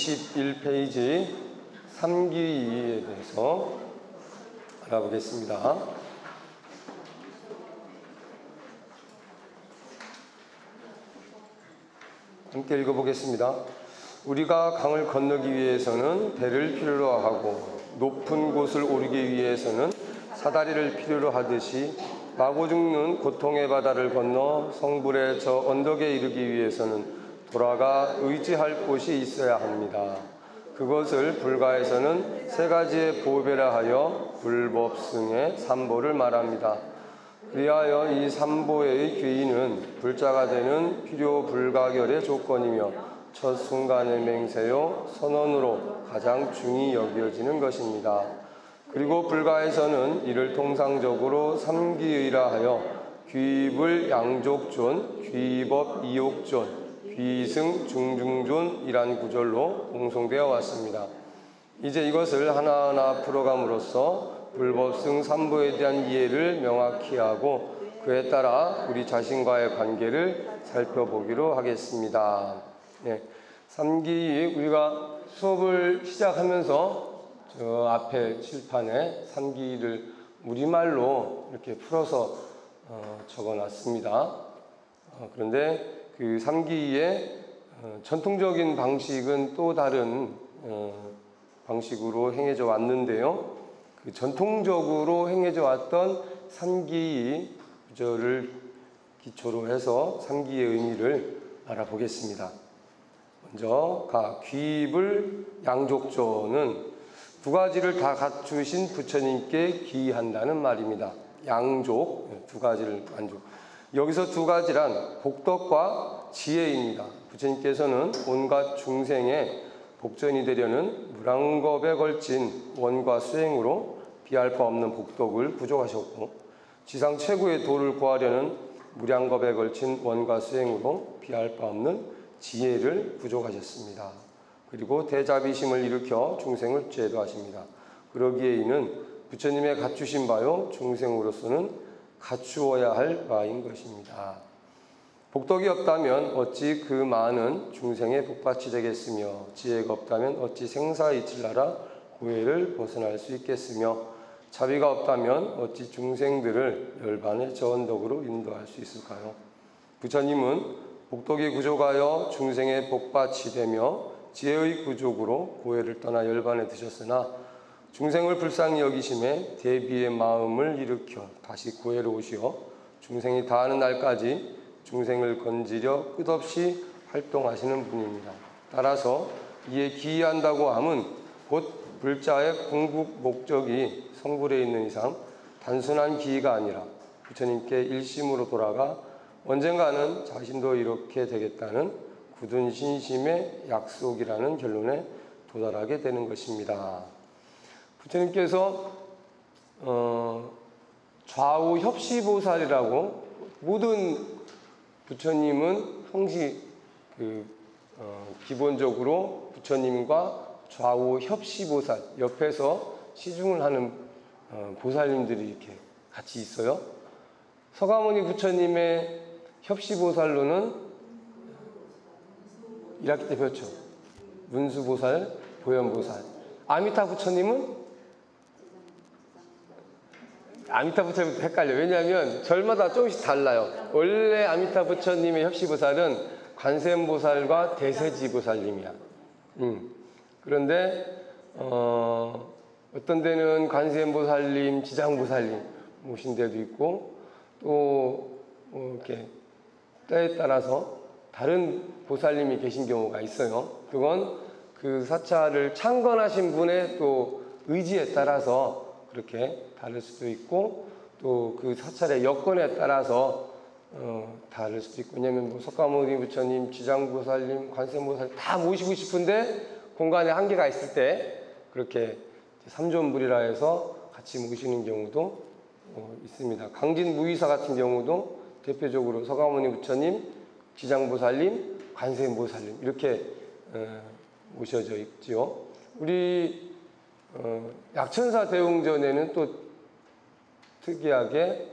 21페이지 삼기에 대해서 알아보겠습니다. 함께 읽어보겠습니다. 우리가 강을 건너기 위해서는 배를 필요로 하고 높은 곳을 오르기 위해서는 사다리를 필요로 하듯이 마구 죽는 고통의 바다를 건너 성불의 저 언덕에 이르기 위해서는 돌아가 의지할 곳이 있어야 합니다. 그것을 불가에서는 세 가지의 보배라 하여 불법승의 삼보를 말합니다. 그리하여 이 삼보의 귀의는 불자가 되는 필요 불가결의 조건이며 첫 순간의 맹세요 선언으로 가장 중히 여겨지는 것입니다. 그리고 불가에서는 이를 통상적으로 삼기의라 하여 귀입을 양족존, 귀입업 이옥존, 귀승 중중존이란 구절로 공송되어 왔습니다. 이제 이것을 하나하나 풀어감으로써 불법승 삼보에 대한 이해를 명확히 하고 그에 따라 우리 자신과의 관계를 살펴보기로 하겠습니다. 네, 삼기 우리가 수업을 시작하면서 저 앞에 칠판에 삼기를 우리말로 이렇게 풀어서 적어놨습니다. 그런데 그 삼기의 전통적인 방식은 또 다른 방식으로 행해져 왔는데요. 그 전통적으로 행해져 왔던 삼기 구절을 기초로 해서 삼기의 의미를 알아보겠습니다. 먼저 귀입을 양족조는 두 가지를 다 갖추신 부처님께 기한다는 말입니다. 양족, 두 가지를 만족. 여기서 두 가지란 복덕과 지혜입니다. 부처님께서는 온갖 중생의 복전이 되려는 무량겁에 걸친 원과 수행으로 비할 바 없는 복덕을 부족하셨고 지상 최고의 도를 구하려는 무량겁에 걸친 원과 수행으로 비할 바 없는 지혜를 부족하셨습니다. 그리고 대자비심을 일으켜 중생을 제도하십니다. 그러기에 이는 부처님의 갖추신 바요 중생으로서는 갖추어야 할 바인 것입니다. 복덕이 없다면 어찌 그 많은 중생의 복밭이 되겠으며 지혜가 없다면 어찌 생사이칠 나라 고해를 벗어날 수 있겠으며 자비가 없다면 어찌 중생들을 열반의 저 언덕으로 인도할 수 있을까요? 부처님은 복덕이 부족하여 중생의 복밭이 되며 지혜의 부족으로 고해를 떠나 열반에 드셨으나 중생을 불쌍히 여기심에 대비의 마음을 일으켜 다시 고해로 오시어 중생이 다하는 날까지 중생을 건지려 끝없이 활동하시는 분입니다. 따라서 이에 기이한다고 함은 곧 불자의 궁극 목적이 성불에 있는 이상 단순한 기이가 아니라 부처님께 일심으로 돌아가 언젠가는 자신도 이렇게 되겠다는 굳은 신심의 약속이라는 결론에 도달하게 되는 것입니다. 부처님께서 좌우 협시보살이라고 모든 부처님은 항시 기본적으로 부처님과 좌우 협시보살 옆에서 시중을 하는 보살님들이 이렇게 같이 있어요. 서가모니 부처님의 협시보살로는 1학기 때 배웠죠. 문수보살, 보현보살. 아미타 부처님은 아미타 부처님도 헷갈려요. 왜냐하면 절마다 조금씩 달라요. 원래 아미타 부처님의 협시보살은 관세음보살과 대세지보살님이야. 그런데 어떤 데는 관세음보살님, 지장보살님 모신 데도 있고 또 이렇게 때에 따라서 다른 보살님이 계신 경우가 있어요. 그건 그 사찰을 창건하신 분의 또 의지에 따라서 그렇게 다를 수도 있고 또 그 사찰의 여건에 따라서 다를 수도 있고 왜냐하면 뭐 석가모니 부처님, 지장보살님, 관세음보살님 다 모시고 싶은데 공간에 한계가 있을 때 그렇게 삼존불이라 해서 같이 모시는 경우도 있습니다. 강진무의사 같은 경우도 대표적으로 서가모니 부처님, 지장보살님, 관세음보살님 이렇게 모셔져 있지요. 우리 약천사 대웅전에는 또 특이하게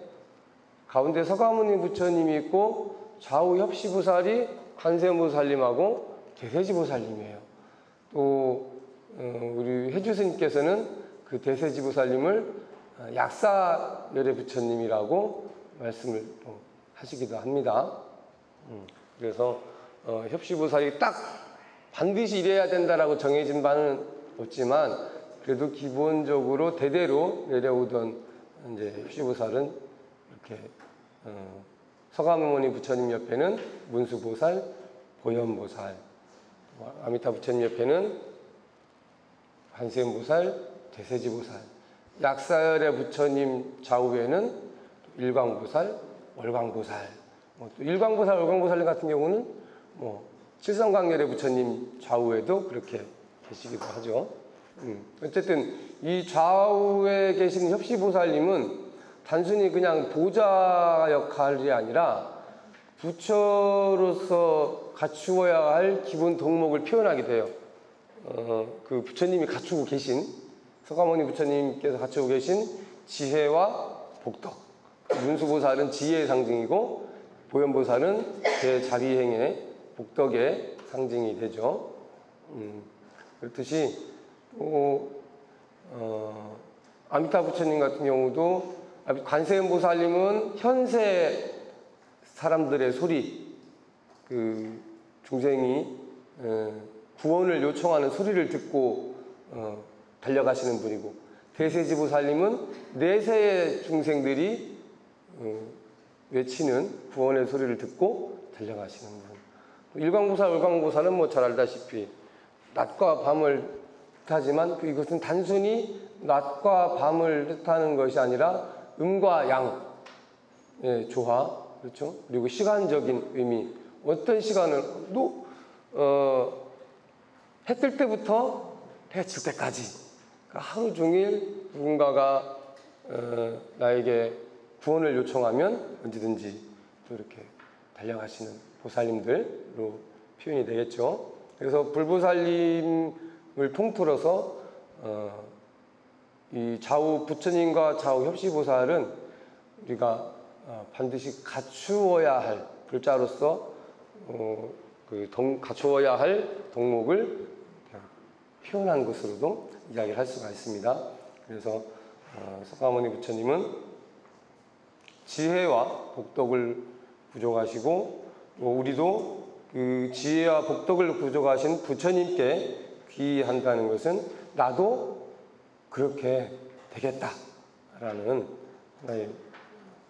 가운데 서가모니 부처님이 있고 좌우 협시보살이 관세음보살님하고 대세지보살님이에요. 또 우리 해주 스님께서는 그 대세지보살님을 약사열의 부처님이라고 말씀을 하시기도 합니다. 그래서 협시보살이 딱 반드시 이래야 된다라고 정해진 바는 없지만 그래도 기본적으로 대대로 내려오던 이제 협시보살은 이렇게 서가모니 부처님 옆에는 문수보살, 보현보살, 아미타 부처님 옆에는 관세음보살, 대세지보살, 약사열의 부처님 좌우에는 일광보살, 월광보살, 또 일광보살, 월광보살 같은 경우는 칠성광열의 부처님 좌우에도 그렇게 계시기도 하죠. 어쨌든 이 좌우에 계신 협시보살님은 단순히 그냥 보좌 역할이 아니라 부처로서 갖추어야 할 기본 덕목을 표현하게 돼요. 그 부처님이 갖추고 계신, 서가모니 부처님께서 갖추고 계신 지혜와 복덕. 문수보살은 지혜의 상징이고 보현보살은 대자비행의 복덕의 상징이 되죠. 그렇듯이 또 아미타 부처님 같은 경우도 관세음보살님은 현세 사람들의 소리, 그 중생이 구원을 요청하는 소리를 듣고 달려가시는 분이고, 대세지보살님은 내세의 중생들이 외치는 구원의 소리를 듣고 달려가시는 분. 일광보살, 월광보살은 잘 알다시피 낮과 밤을 뜻하지만 이것은 단순히 낮과 밤을 뜻하는 것이 아니라 음과 양의 조화, 그렇죠? 그리고 시간적인 의미. 어떤 시간을도 해 뜰 때부터 해 질 때까지, 그러니까 하루 종일 누군가가 나에게 구원을 요청하면 언제든지 또 이렇게 달려가시는 보살님들로 표현이 되겠죠. 그래서 불보살님을 통틀어서 이 좌우 부처님과 좌우 협시보살은 우리가 반드시 갖추어야 할, 불자로서 갖추어야 할 덕목을 표현한 것으로도 이야기를 할 수가 있습니다. 그래서 서가모니 부처님은 지혜와 복덕을 부족하시고, 우리도 그 지혜와 복덕을 부족하신 부처님께 귀의한다는 것은 나도 그렇게 되겠다라는 하나의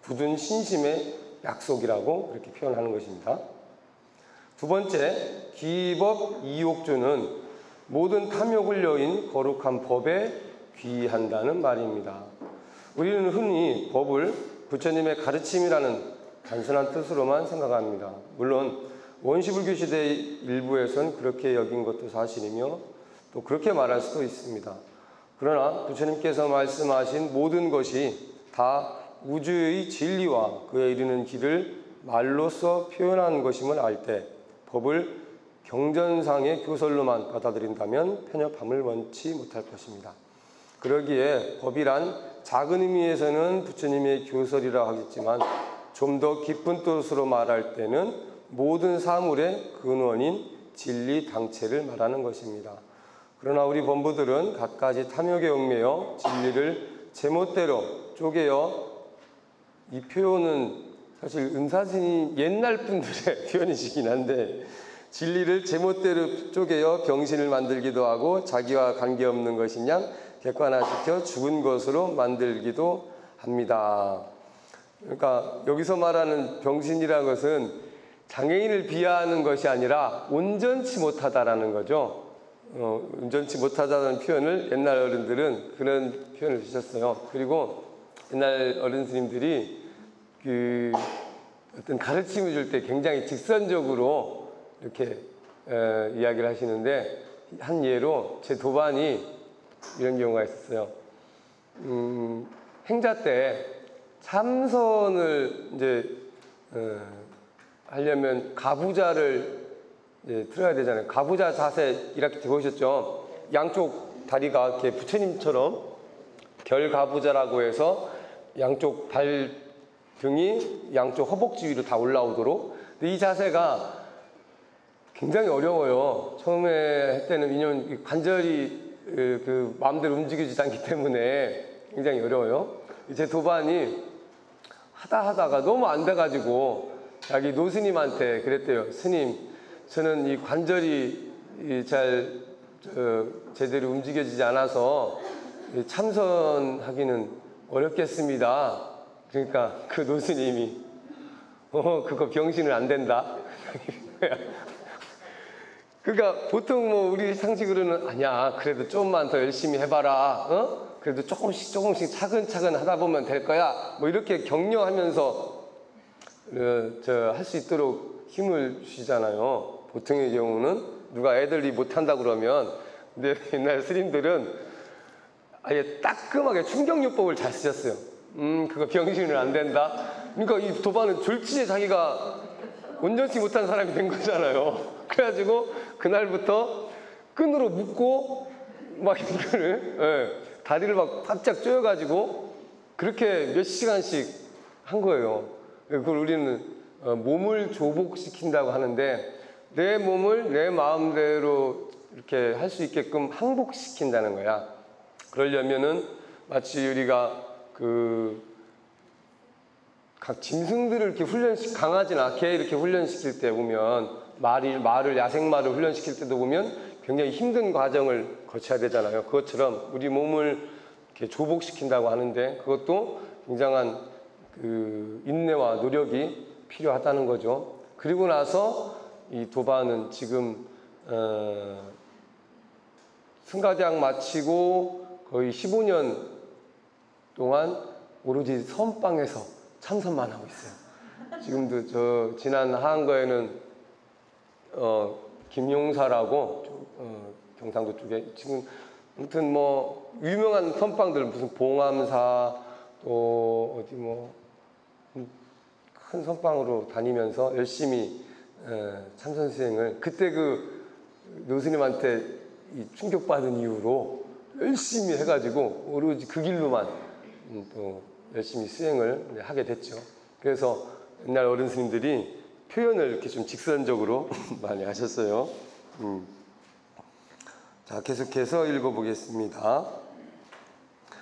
굳은 신심의 약속이라고 그렇게 표현하는 것입니다. 두 번째, 기법 이욕주는 모든 탐욕을 여인 거룩한 법에 귀의한다는 말입니다. 우리는 흔히 법을 부처님의 가르침이라는 단순한 뜻으로만 생각합니다. 물론 원시불교 시대 일부에선 그렇게 여긴 것도 사실이며 또 그렇게 말할 수도 있습니다. 그러나 부처님께서 말씀하신 모든 것이 다 우주의 진리와 그에 이르는 길을 말로써 표현한 것임을 알 때 법을 경전상의 교설로만 받아들인다면 편협함을 원치 못할 것입니다. 그러기에 법이란 작은 의미에서는 부처님의 교설이라 하겠지만 좀 더 깊은 뜻으로 말할 때는 모든 사물의 근원인 진리 당체를 말하는 것입니다. 그러나 우리 범부들은 갖가지 탐욕에 얽매여 진리를 제멋대로 쪼개어, 이 표현은 사실 은사스님 옛날 분들의 표현이시긴 한데, 진리를 제멋대로 쪼개어 병신을 만들기도 하고 자기와 관계없는 것인 양 객관화시켜 죽은 것으로 만들기도 합니다. 그러니까 여기서 말하는 병신이라는 것은 장애인을 비하하는 것이 아니라 온전치 못하다라는 거죠. 온전치 못하다는 표현을 옛날 어른들은 그런 표현을 주셨어요. 그리고 옛날 어른 스님들이 그 어떤 가르침을 줄 때 굉장히 직선적으로 이렇게 이야기를 하시는데, 한 예로 제 도반이 이런 경우가 있었어요. 행자 때 참선을 이제 하려면 가부좌를 이제 틀어야 되잖아요. 가부좌 자세 이렇게 보셨죠? 양쪽 다리가 이렇게 부처님처럼 결가부좌라고 해서 양쪽 발 등이 양쪽 허벅지 위로 다 올라오도록. 근데 이 자세가 굉장히 어려워요. 처음에 할 때는 왜냐면 관절이 그 마음대로 움직여지지 않기 때문에 굉장히 어려워요. 제 도반이 하다가 너무 안 돼가지고 자기 노스님한테 그랬대요. 스님, 저는 이 관절이 잘 제대로 움직여지지 않아서 참선하기는 어렵겠습니다. 그러니까 그 노스님이 그거 병신은 안 된다. 그러니까 보통 뭐 우리 상식으로는 아니야, 그래도 좀만 더 열심히 해봐라, 그래도 조금씩 차근차근 하다 보면 될 거야, 뭐 이렇게 격려하면서 할 수 있도록 힘을 주시잖아요. 보통의 경우는 누가 애들이 못한다 그러면, 근데 옛날 스님들은 아예 따끔하게 충격요법을 잘 쓰셨어요. 그거 병신은 안 된다. 그러니까 이 도반은 졸지에 자기가 온전치 못한 사람이 된 거잖아요. 그래가지고 그날부터 끈으로 묶고 막 이거를 다리를 막 바짝 조여가지고 그렇게 몇 시간씩 한 거예요. 그걸 우리는 몸을 조복시킨다고 하는데, 내 몸을 내 마음대로 이렇게 할 수 있게끔 항복시킨다는 거야. 그러려면은 마치 우리가 각 짐승들을 이렇게 강아지나 개 이렇게 훈련시킬 때 보면, 야생말을 훈련시킬 때도 보면 굉장히 힘든 과정을 거쳐야 되잖아요. 그것처럼 우리 몸을 이렇게 조복시킨다고 하는데, 그것도 굉장한 인내와 노력이 필요하다는 거죠. 그리고 나서 이 도반은 지금 승가대학 마치고 거의 15년 동안 오로지 선방에서 참선만 하고 있어요. 지금도 저 지난 하한거에는 김용사라고 경상도 쪽에 지금 아무튼 뭐 유명한 선방들, 무슨 봉암사 또 어디 뭐 큰 선방으로 다니면서 열심히 참선 수행을, 그때 그 노스님한테 충격받은 이후로 열심히 해가지고 오로지 그 길로만 또 열심히 수행을 하게 됐죠. 그래서 옛날 어른 스님들이 표현을 이렇게 좀 직선적으로 많이 하셨어요. 자, 계속해서 읽어보겠습니다.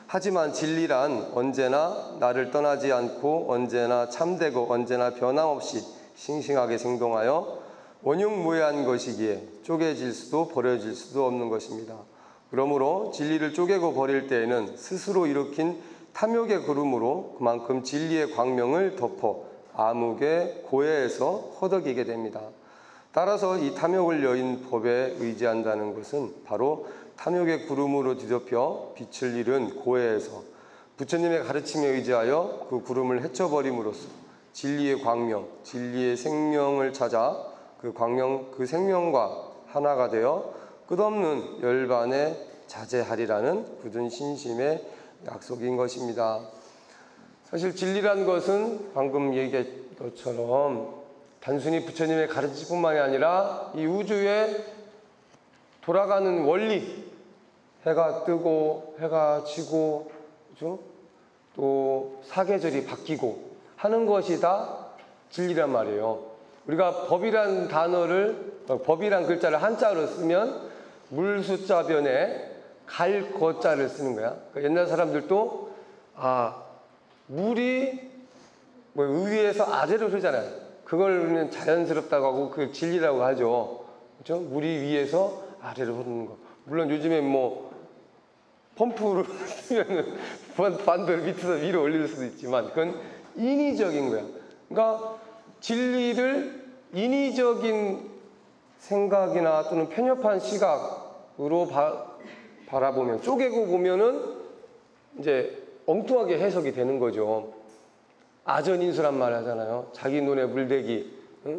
하지만 진리란 언제나 나를 떠나지 않고 언제나 참되고 언제나 변함없이 싱싱하게 생동하여 원흉무해한 것이기에 쪼개질 수도 버려질 수도 없는 것입니다. 그러므로 진리를 쪼개고 버릴 때에는 스스로 일으킨 탐욕의 구름으로 그만큼 진리의 광명을 덮어 암흑의 고해에서 허덕이게 됩니다. 따라서 이 탐욕을 여인 법에 의지한다는 것은 바로 탐욕의 구름으로 뒤덮여 빛을 잃은 고해에서 부처님의 가르침에 의지하여 그 구름을 헤쳐버림으로써 진리의 광명, 진리의 생명을 찾아 그 광명, 그 생명과 하나가 되어 끝없는 열반에 자제하리라는 굳은 신심의 약속인 것입니다. 사실 진리란 것은 방금 얘기한 것처럼 단순히 부처님의 가르침뿐만이 아니라 이 우주에 돌아가는 원리, 해가 뜨고 해가 지고, 그죠? 또 사계절이 바뀌고 하는 것이 다 진리란 말이에요. 우리가 법이란 글자를 한자로 쓰면 물 숫자 변에 갈 거자를 쓰는 거야. 그러니까 옛날 사람들도 물이 뭐 위에서 아래로 흐르잖아요. 그걸 우리는 자연스럽다고 하고 그걸 진리라고 하죠. 그렇죠? 물이 위에서 아래로 흐르는 거. 물론 요즘에 뭐 펌프로 쓰면은 반대로 밑에서 위로 올릴 수도 있지만 그건 인위적인 거야. 그러니까 진리를 인위적인 생각이나 또는 편협한 시각으로 바라보면, 쪼개고 보면은 이제 엉뚱하게 해석이 되는 거죠. 아전인수란 말 하잖아요. 자기 눈에 물대기.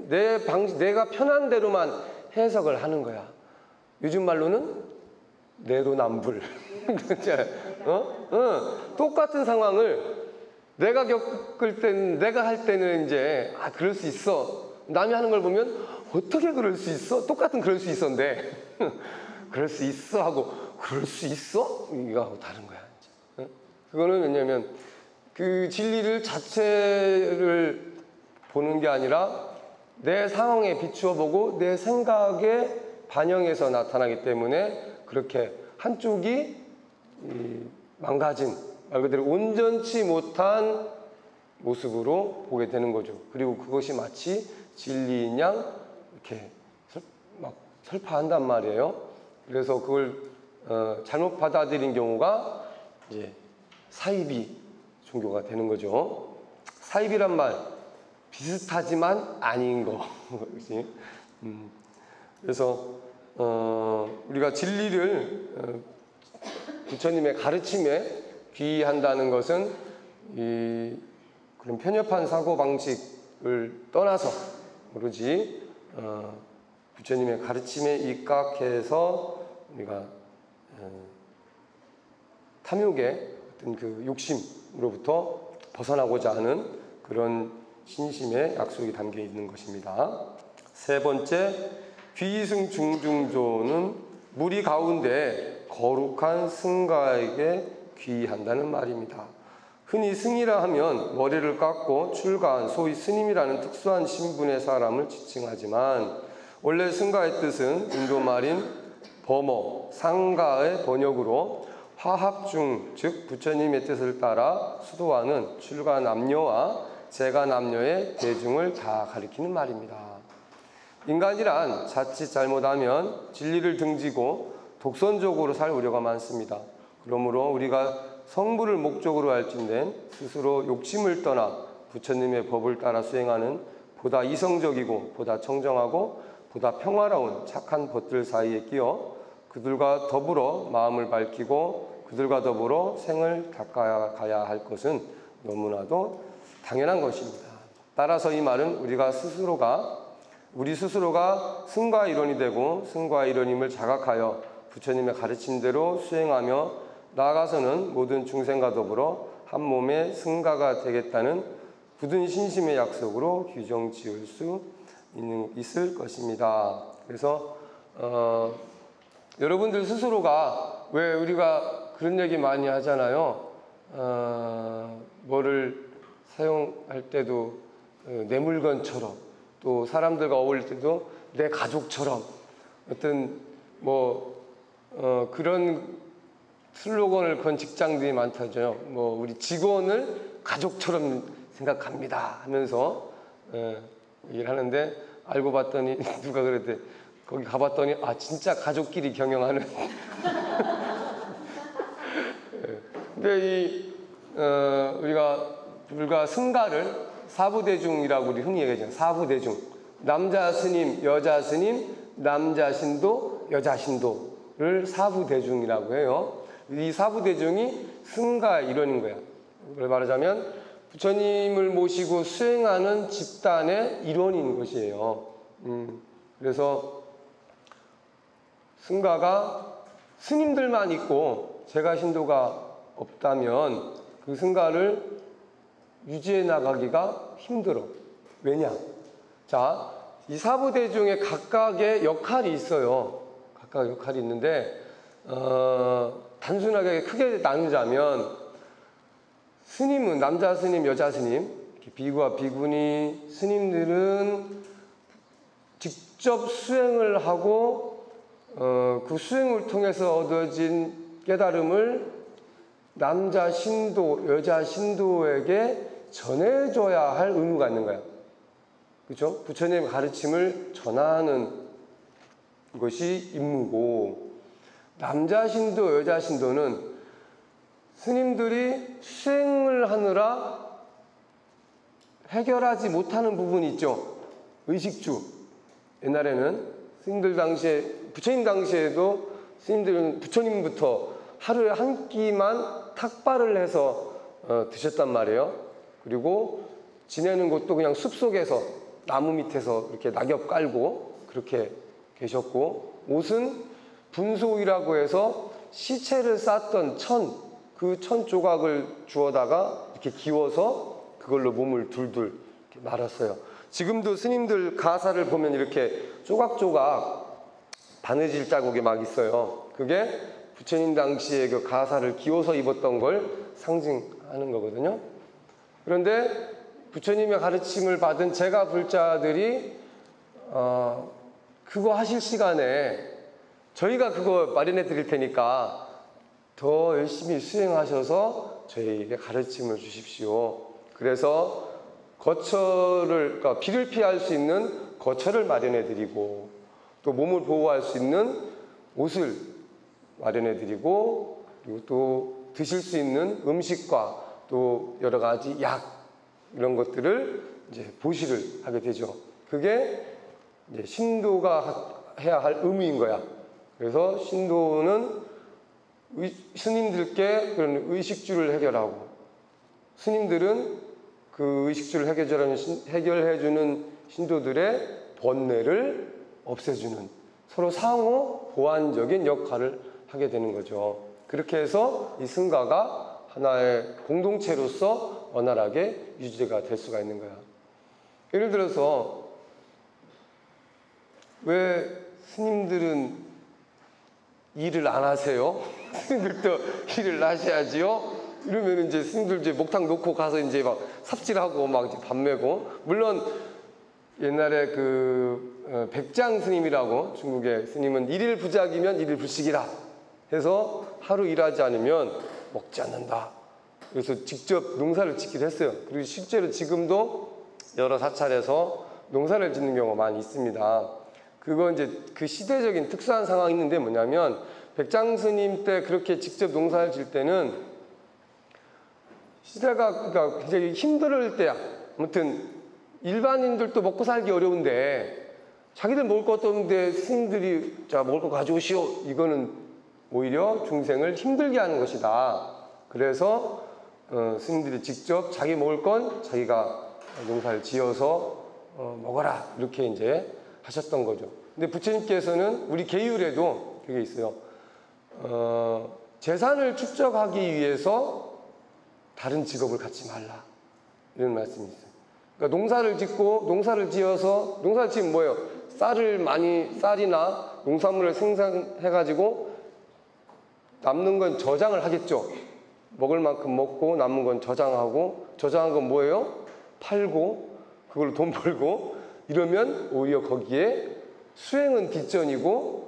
내가 편한 대로만 해석을 하는 거야. 요즘 말로는 내로남불. 똑같은 상황을 내가 겪을 때는, 내가 할 때는 이제 그럴 수 있어. 남이 하는 걸 보면 어떻게 그럴 수 있어? 똑같은 그럴 수 있었는데 그럴 수 있어 하고 그럴 수 있어? 이거하고 다른 거야. 이제. 그거는 왜냐면 그 진리를 자체를 보는 게 아니라 내 상황에 비추어 보고 내 생각에 반영해서 나타나기 때문에 그렇게 한쪽이 망가진, 말 그대로 온전치 못한 모습으로 보게 되는 거죠. 그리고 그것이 마치 진리인 양 이렇게 막 설파한단 말이에요. 그래서 그걸 잘못 받아들인 경우가 이제 사이비 종교가 되는 거죠. 사이비란 말, 비슷하지만 아닌 거. 그래서 우리가 진리를 부처님의 가르침에 귀의한다는 것은 그런 편협한 사고방식을 떠나서 오로지 부처님의 가르침에 입각해서 우리가 탐욕의 어떤 그 욕심으로부터 벗어나고자 하는 그런 신심의 약속이 담겨 있는 것입니다. 세 번째, 귀승 중중조는 무리 가운데 거룩한 승가에게 귀의한다는 말입니다. 흔히 승이라 하면 머리를 깎고 출가한 소위 스님이라는 특수한 신분의 사람을 지칭하지만 원래 승가의 뜻은 인도말인 버머, 상가의 번역으로 화합중, 즉 부처님의 뜻을 따라 수도하는 출가 남녀와 재가 남녀의 대중을 다 가리키는 말입니다. 인간이란 자칫 잘못하면 진리를 등지고 독선적으로 살 우려가 많습니다. 그러므로 우리가 성불을 목적으로 할진된 스스로 욕심을 떠나 부처님의 법을 따라 수행하는 보다 이성적이고 보다 청정하고 보다 평화로운 착한 벗들 사이에 끼어 그들과 더불어 마음을 밝히고 그들과 더불어 생을 닦아가야 할 것은 너무나도 당연한 것입니다. 따라서 이 말은 우리 스스로가 승과 이론이 되고 승과 이론임을 자각하여 부처님의 가르침대로 수행하며 나아가서는 모든 중생과 더불어 한 몸의 승가가 되겠다는 굳은 신심의 약속으로 규정 지을 수 있을 것입니다. 그래서 여러분들 스스로가 왜 우리가 그런 얘기 많이 하잖아요. 뭐를 사용할 때도 내 물건처럼 또 사람들과 어울릴 때도 내 가족처럼 어떤 그런 슬로건을 건 직장들이 많다죠. 우리 직원을 가족처럼 생각합니다 하면서 얘기를 하는데 알고 봤더니 누가 그랬대. 거기 가봤더니 진짜 가족끼리 경영하는. 근데 우리가 승가를 사부대중이라고 우리 흔히 얘기하잖아요. 사부대중. 남자 스님, 여자 스님, 남자 신도, 여자 신도를 사부대중이라고 해요. 이 사부대중이 승가 일원인 거야. 그걸 말하자면 부처님을 모시고 수행하는 집단의 일원인 것이에요. 그래서 승가가 스님들만 있고 제가 신도가 없다면 그 승가를 유지해 나가기가 힘들어. 왜냐? 자, 이 사부대중의 각각의 역할이 있어요. 각각 역할이 있는데 단순하게 크게 나누자면 스님은 남자 스님, 여자 스님, 비구와 비구니 스님들은 직접 수행을 하고 그 수행을 통해서 얻어진 깨달음을 남자 신도, 여자 신도에게 전해줘야 할 의무가 있는 거야. 그렇죠? 부처님의 가르침을 전하는 것이 임무고, 남자 신도, 여자 신도는 스님들이 수행을 하느라 해결하지 못하는 부분이 있죠. 의식주. 옛날에는 스님들 당시에, 부처님 당시에도 스님들은 부처님부터 하루에 한 끼만 탁발을 해서 드셨단 말이에요. 그리고 지내는 곳도 그냥 숲속에서 나무 밑에서 이렇게 낙엽 깔고 그렇게 계셨고, 옷은 분소이라고 해서 시체를 쌌던 그 천 조각을 주워다가 이렇게 기워서 그걸로 몸을 둘둘 이렇게 말았어요. 지금도 스님들 가사를 보면 이렇게 조각조각 바느질 자국이 막 있어요. 그게 부처님 당시에 그 가사를 기워서 입었던 걸 상징하는 거거든요. 그런데 부처님의 가르침을 받은 제가 불자들이 그거 하실 시간에 저희가 그거 마련해 드릴 테니까 더 열심히 수행하셔서 저희에게 가르침을 주십시오. 그래서 그러니까 비를 피할 수 있는 거처를 마련해 드리고, 또 몸을 보호할 수 있는 옷을 마련해 드리고, 그리고 또 드실 수 있는 음식과 또 여러 가지 약, 이런 것들을 이제 보시를 하게 되죠. 그게 이제 신도가 해야 할 의무인 거야. 그래서 신도는 스님들께 그런 의식주를 해결하고, 스님들은 그 의식주를 해결해주는 신도들의 번뇌를 없애주는, 서로 상호 보완적인 역할을 하게 되는 거죠. 그렇게 해서 이 승가가 하나의 공동체로서 원활하게 유지가 될 수가 있는 거야. 예를 들어서 왜 스님들은 일을 안 하세요? 스님들도 일을 하셔야지요? 이러면 이제 스님들 이제 목탁 놓고 가서 이제 막 삽질하고 막 이제 밥 메고, 물론 옛날에 그 백장 스님이라고, 중국의 스님은 일일 부작이면 일일 불식이라 해서 하루 일하지 않으면 먹지 않는다. 그래서 직접 농사를 짓기도 했어요. 그리고 실제로 지금도 여러 사찰에서 농사를 짓는 경우가 많이 있습니다. 그건 이제 그 시대적인 특수한 상황이 있는데, 뭐냐면 백장 스님 때 그렇게 직접 농사를 질 때는 시대가 그러니까 굉장히 힘들 때야. 아무튼 일반인들도 먹고 살기 어려운데 자기들 먹을 것도 없는데 스님들이 자 먹을 거 가져오시오, 이거는 오히려 중생을 힘들게 하는 것이다. 그래서 스님들이 직접 자기 먹을 건 자기가 농사를 지어서 먹어라, 이렇게 이제 하셨던 거죠. 근데 부처님께서는 우리 계율에도 그게 있어요. 재산을 축적하기 위해서 다른 직업을 갖지 말라, 이런 말씀이 있어요. 그러니까 농사를 지어서, 농사를 지으면 뭐예요? 쌀이나 농산물을 생산해가지고 남는 건 저장을 하겠죠. 먹을 만큼 먹고 남은 건 저장하고, 저장한 건 뭐예요? 팔고 그걸로 돈 벌고, 이러면 오히려 거기에 수행은 뒷전이고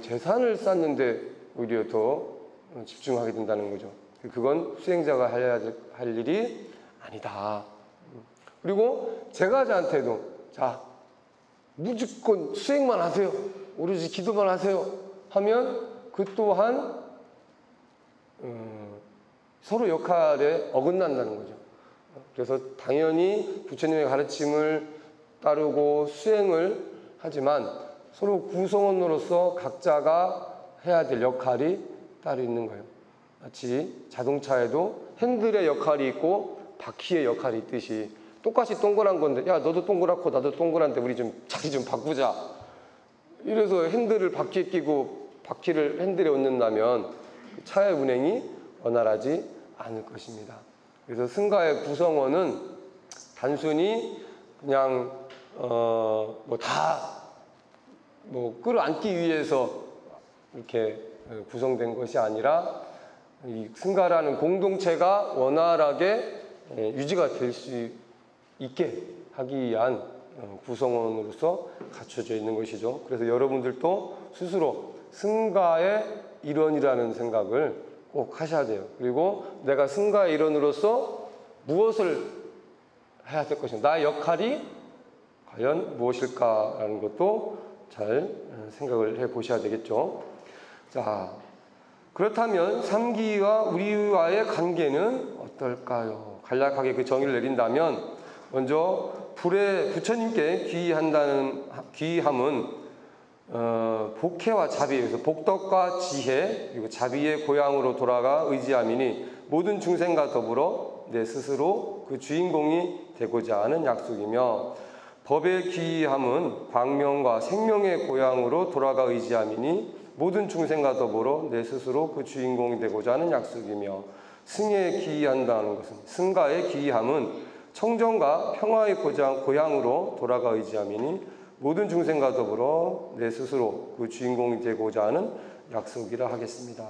재산을 쌓는데 오히려 더 집중하게 된다는 거죠. 그건 수행자가 할 일이 아니다. 그리고 제가자한테도 자 무조건 수행만 하세요, 오로지 기도만 하세요 하면 그 또한 서로 역할에 어긋난다는 거죠. 그래서 당연히 부처님의 가르침을 따르고 수행을 하지만 서로 구성원으로서 각자가 해야 될 역할이 따로 있는 거예요. 마치 자동차에도 핸들의 역할이 있고 바퀴의 역할이 있듯이 똑같이 동그란 건데, 야 너도 동그랗고 나도 동그란데 우리 좀 자리 좀 바꾸자, 이래서 핸들을 바퀴에 끼고 바퀴를 핸들에 얹는다면 차의 운행이 원활하지 않을 것입니다. 그래서 승가의 구성원은 단순히 그냥 끌어안기 위해서 이렇게 구성된 것이 아니라 이 승가라는 공동체가 원활하게 유지가 될 수 있게 하기 위한 구성원으로서 갖춰져 있는 것이죠. 그래서 여러분들도 스스로 승가의 일원이라는 생각을 꼭 하셔야 돼요. 그리고 내가 승가의 일원으로서 무엇을 해야 될 것인가, 나의 역할이 과연 무엇일까라는 것도 잘 생각을 해 보셔야 되겠죠. 자, 그렇다면 삼기와 우리와의 관계는 어떨까요? 간략하게 그 정의를 내린다면, 먼저 부처님께 귀의함은 복혜와 자비에 의해서 복덕과 지혜 그리고 자비의 고향으로 돌아가 의지함이니 모든 중생과 더불어 내 스스로 그 주인공이 되고자 하는 약속이며, 법의 귀의함은 광명과 생명의 고향으로 돌아가 의지함이니 모든 중생과 더불어 내 스스로 그 주인공이 되고자 하는 약속이며, 승에 귀의한다는 것은, 승가의 귀의함은 청정과 평화의 고향으로 돌아가 의지함이니 모든 중생과 더불어 내 스스로 그 주인공이 되고자 하는 약속이라 하겠습니다.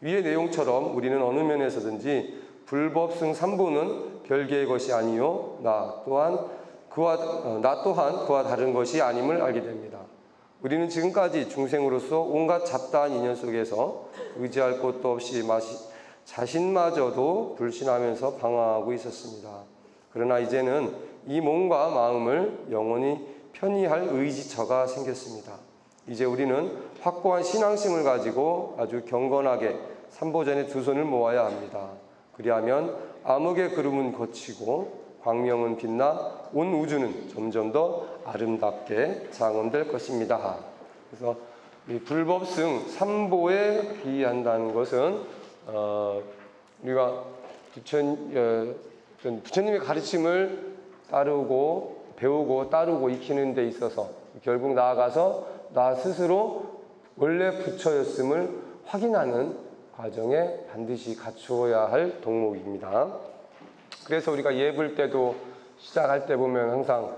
위의 내용처럼 우리는 어느 면에서든지 불법승 3부는 별개의 것이 아니요 나 또한 나 또한 그와 다른 것이 아님을 알게 됩니다. 우리는 지금까지 중생으로서 온갖 잡다한 인연 속에서 의지할 곳도 없이 자신마저도 불신하면서 방황하고 있었습니다. 그러나 이제는 이 몸과 마음을 영원히 편히할 의지처가 생겼습니다. 이제 우리는 확고한 신앙심을 가지고 아주 경건하게 삼보전에 두 손을 모아야 합니다. 그리하면 암흑의 구름은 걷히고 광명은 빛나 온 우주는 점점 더 아름답게 장엄될 것입니다. 그래서 이 불법승 삼보에 귀의한다는 것은 우리가 부처님의 가르침을 따르고 배우고 따르고 익히는 데 있어서 결국 나아가서 나 스스로 원래 부처였음을 확인하는 과정에 반드시 갖추어야 할 동목입니다. 그래서 우리가 예불 때도 시작할 때 보면 항상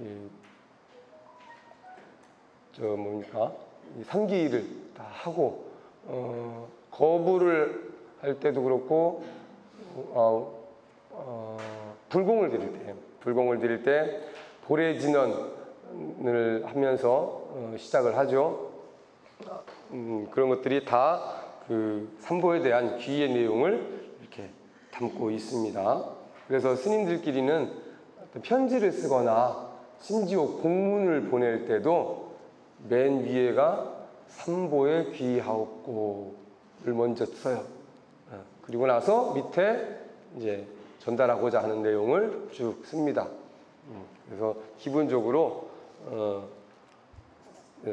이 삼기를 다 하고 거부를 할 때도 그렇고 불공을 드릴 때 보례진언을 하면서 시작을 하죠. 그런 것들이 다 그 삼보에 대한 귀의 내용을 이렇게 담고 있습니다. 그래서 스님들끼리는 편지를 쓰거나 심지어 공문을 보낼 때도 맨 위에가 삼보에 귀하옵고를 먼저 써요. 그리고 나서 밑에 이제 전달하고자 하는 내용을 쭉 씁니다. 그래서 기본적으로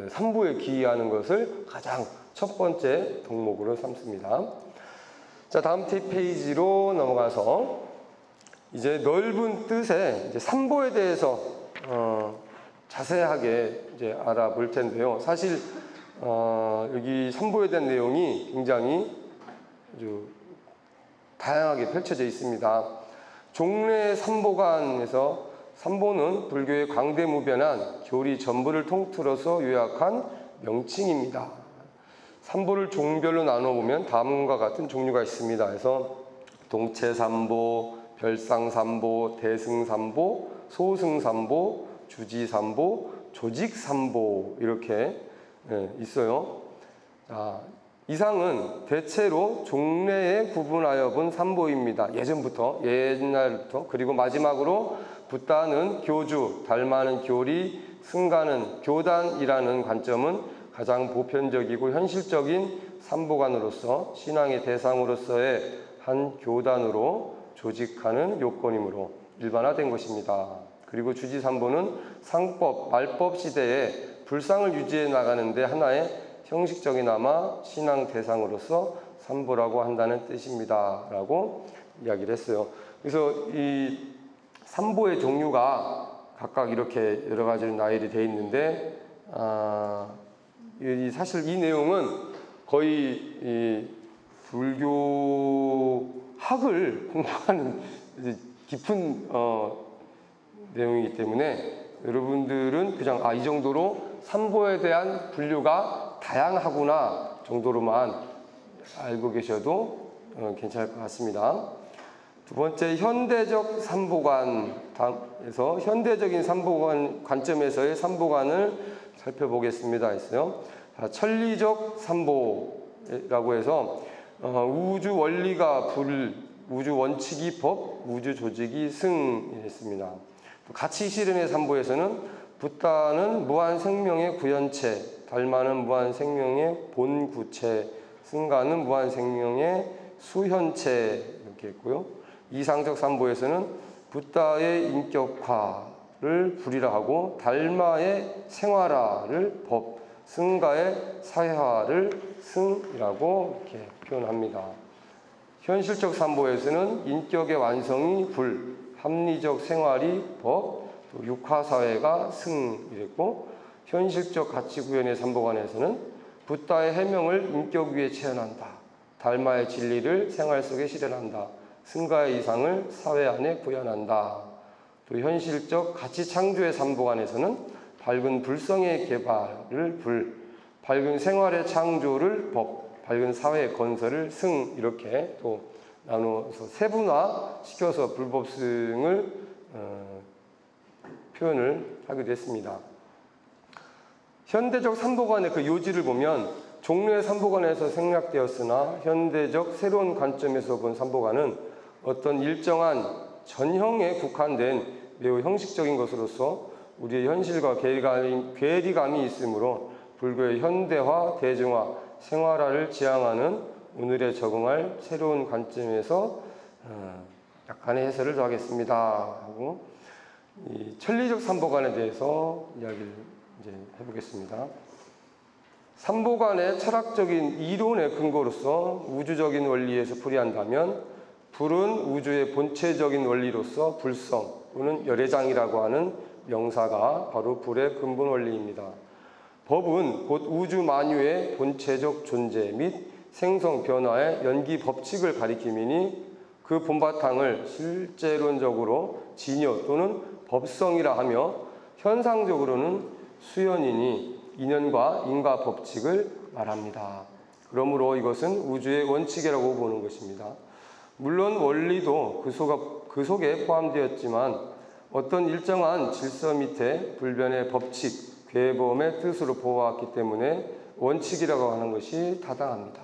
삼보에 귀의하는 것을 가장 첫 번째 덕목으로 삼습니다. 자, 다음 페이지로 넘어가서 이제 넓은 뜻의 이제 삼보에 대해서 자세하게 이제 알아볼 텐데요. 사실 여기 삼보에 대한 내용이 굉장히 아주 다양하게 펼쳐져 있습니다. 종래 삼보관에서 삼보는 불교의 광대무변한 교리 전부를 통틀어서 요약한 명칭입니다. 삼보를 종별로 나눠보면 다음과 같은 종류가 있습니다. 그래서 동체삼보, 별상삼보, 대승삼보, 소승삼보, 주지삼보, 조직삼보 이렇게 있어요. 이상은 대체로 종래에 구분하여 본 삼보입니다. 옛날부터 그리고 마지막으로 붓다는 교주, 달마는 교리, 승가는 교단이라는 관점은 가장 보편적이고 현실적인 삼보관으로서 신앙의 대상으로서의 한 교단으로 조직하는 요건이므로 일반화된 것입니다. 그리고 주지삼보는 상법, 말법 시대에 불상을 유지해 나가는데 하나의 형식적이나마 신앙 대상으로서 삼보라고 한다는 뜻입니다. 라고 이야기를 했어요. 그래서 이 삼보의 종류가 각각 이렇게 여러 가지로 나열이 되어 있는데 사실 이 내용은 거의 이 불교학을 공부하는 깊은 내용이기 때문에 여러분들은 그냥 이 정도로 삼보에 대한 분류가 다양하구나 정도로만 알고 계셔도 괜찮을 것 같습니다. 두 번째, 현대적 삼보관에서 현대적인 삼보관 관점에서의 삼보관을 살펴보겠습니다. 했어요. 천리적 삼보라고 해서 우주 원리가 불, 우주 원칙이 법, 우주 조직이 승이랬습니다. 가치 실현의 삼보에서는 붓다는 무한 생명의 구현체, 달마는 무한 생명의 본구체, 승가는 무한 생명의 수현체 이렇게 했고요. 이상적 삼보에서는 붓다의 인격화를 불이라 하고 달마의 생활화를 법, 승가의 사회화를 승이라고 이렇게 표현합니다. 현실적 삼보에서는 인격의 완성이 불, 합리적 생활이 법, 또 육화사회가 승이랬고, 현실적 가치구현의 삼보관에서는 붓다의 해명을 인격 위에 체현한다. 달마의 진리를 생활 속에 실현한다. 승가의 이상을 사회 안에 구현한다. 또 현실적 가치 창조의 삼보관에서는 밝은 불성의 개발을 불, 밝은 생활의 창조를 법, 밝은 사회의 건설을 승 이렇게 또 나눠서 세분화 시켜서 불법승을 표현을 하기도 했습니다. 현대적 삼보관의 그 요지를 보면 종로의 삼보관에서 생략되었으나 현대적 새로운 관점에서 본 삼보관은 어떤 일정한 전형에 국한된 매우 형식적인 것으로서 우리의 현실과 괴리감이 있으므로 불교의 현대화, 대중화, 생활화를 지향하는 오늘에 적응할 새로운 관점에서 약간의 해설을 더하겠습니다 하고, 이 천리적 삼보관에 대해서 이야기를 이제 해보겠습니다. 삼보관의 철학적인 이론의 근거로서 우주적인 원리에서 풀이한다면 불은 우주의 본체적인 원리로서 불성 또는 열애장이라고 하는 명사가 바로 불의 근본 원리입니다. 법은 곧 우주 만유의 본체적 존재 및 생성 변화의 연기 법칙을 가리킴이니 그 본바탕을 실제론적으로 진여 또는 법성이라 하며 현상적으로는 수연이니 인연과 인과 법칙을 말합니다. 그러므로 이것은 우주의 원칙이라고 보는 것입니다. 물론 원리도 그 속에 포함되었지만 어떤 일정한 질서 밑에 불변의 법칙, 괴범의 뜻으로 보아왔기 때문에 원칙이라고 하는 것이 타당합니다.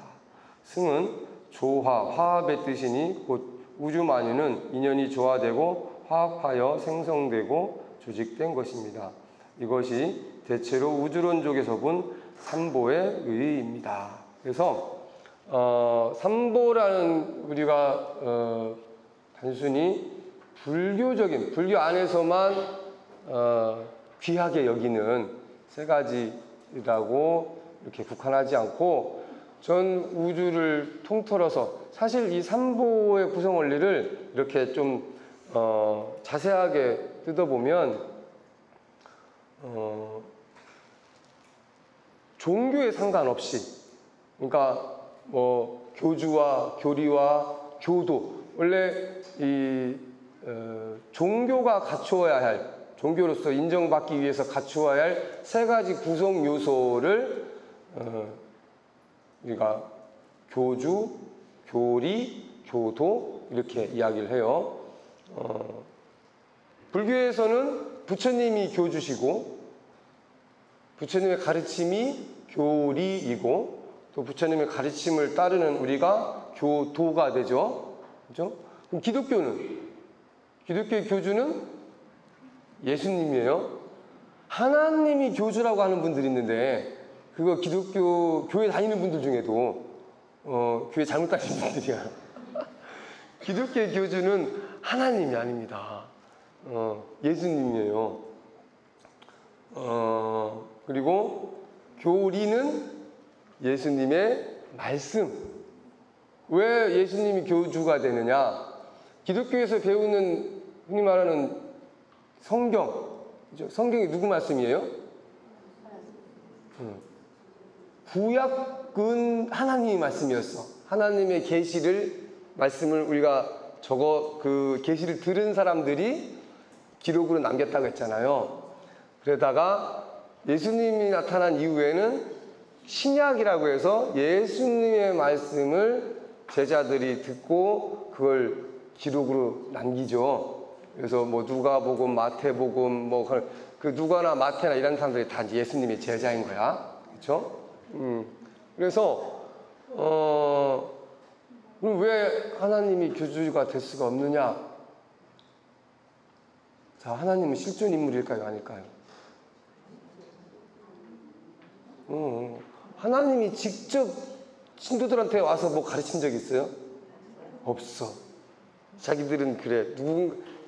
승은 조화, 화합의 뜻이니 곧 우주 만유는 인연이 조화되고 화합하여 생성되고 조직된 것입니다. 이것이 대체로 우주론적에서 본 삼보의 의의입니다. 그래서 삼보라는 우리가 단순히 불교 안에서만 귀하게 여기는 세 가지라고 이렇게 국한하지 않고 전 우주를 통틀어서 사실 이 삼보의 구성 원리를 이렇게 좀 자세하게 뜯어보면 종교에 상관없이, 그러니까 뭐 교주와 교리와 교도, 원래 이 종교가 갖추어야 할, 종교로서 인정받기 위해서 갖추어야 할 세 가지 구성 요소를 우리가 교주, 교리, 교도 이렇게 이야기를 해요. 불교에서는 부처님이 교주시고 부처님의 가르침이 교리이고 또 부처님의 가르침을 따르는 우리가 교도가 되죠. 그렇죠? 그럼 기독교의 교주는 예수님이에요. 하나님이 교주라고 하는 분들이 있는데 그거 기독교 교회 다니는 분들 중에도 교회 잘못 다니는 분들이야. 기독교의 교주는 하나님이 아닙니다. 예수님이에요. 그리고 교리는 예수님의 말씀. 왜 예수님이 교주가 되느냐? 기독교에서 배우는 흔히 말하는 성경. 성경이 누구 말씀이에요? 구약은 하나님의 말씀이었어. 하나님의 말씀을 우리가 그 계시를 들은 사람들이 기록으로 남겼다고 했잖아요. 그러다가 예수님이 나타난 이후에는 신약이라고 해서 예수님의 말씀을 제자들이 듣고 그걸 기록으로 남기죠. 그래서 뭐 누가복음, 마태복음, 뭐 그 누가나 마태나 이런 사람들이 다 예수님의 제자인 거야. 그렇죠? 그래서 그럼 왜 하나님이 교주가 될 수가 없느냐? 자, 하나님은 실존 인물일까요? 아닐까요? 하나님이 직접 신도들한테 와서 뭐 가르친 적 있어요? 없어. 자기들은 그래,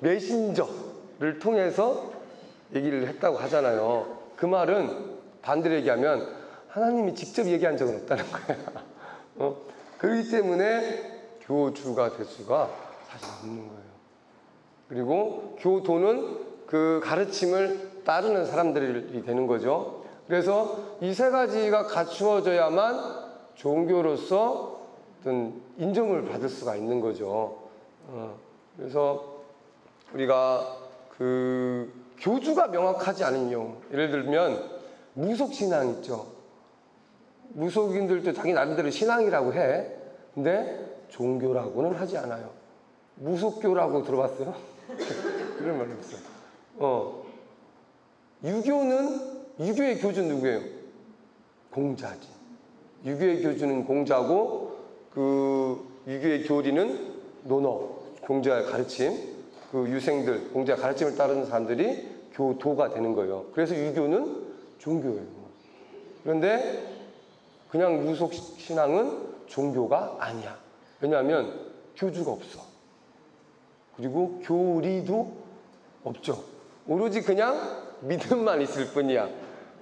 메신저를 통해서 얘기를 했다고 하잖아요. 그 말은 반대로 얘기하면 하나님이 직접 얘기한 적은 없다는 거야. 그렇기 때문에 교주가 될 수가 사실 없는 거예요. 그리고 교도는 그 가르침을 따르는 사람들이 되는 거죠. 그래서 이 세 가지가 갖추어져야만 종교로서 어떤 인정을 받을 수가 있는 거죠. 그래서 우리가 그 교주가 명확하지 않은 경우, 예를 들면 무속신앙 있죠. 무속인들도 자기 나름대로 신앙이라고 해. 근데 종교라고는 하지 않아요. 무속교라고 들어봤어요? 그런 말이 없어요. 유교의 교주는 누구예요? 공자지. 유교의 교주는 공자고, 그 유교의 교리는 논어, 공자의 가르침, 그 유생들, 공자의 가르침을 따르는 사람들이 교도가 되는 거예요. 그래서 유교는 종교예요. 그런데 그냥 무속신앙은 종교가 아니야. 왜냐하면 교주가 없어. 그리고 교리도 없죠. 오로지 그냥 믿음만 있을 뿐이야.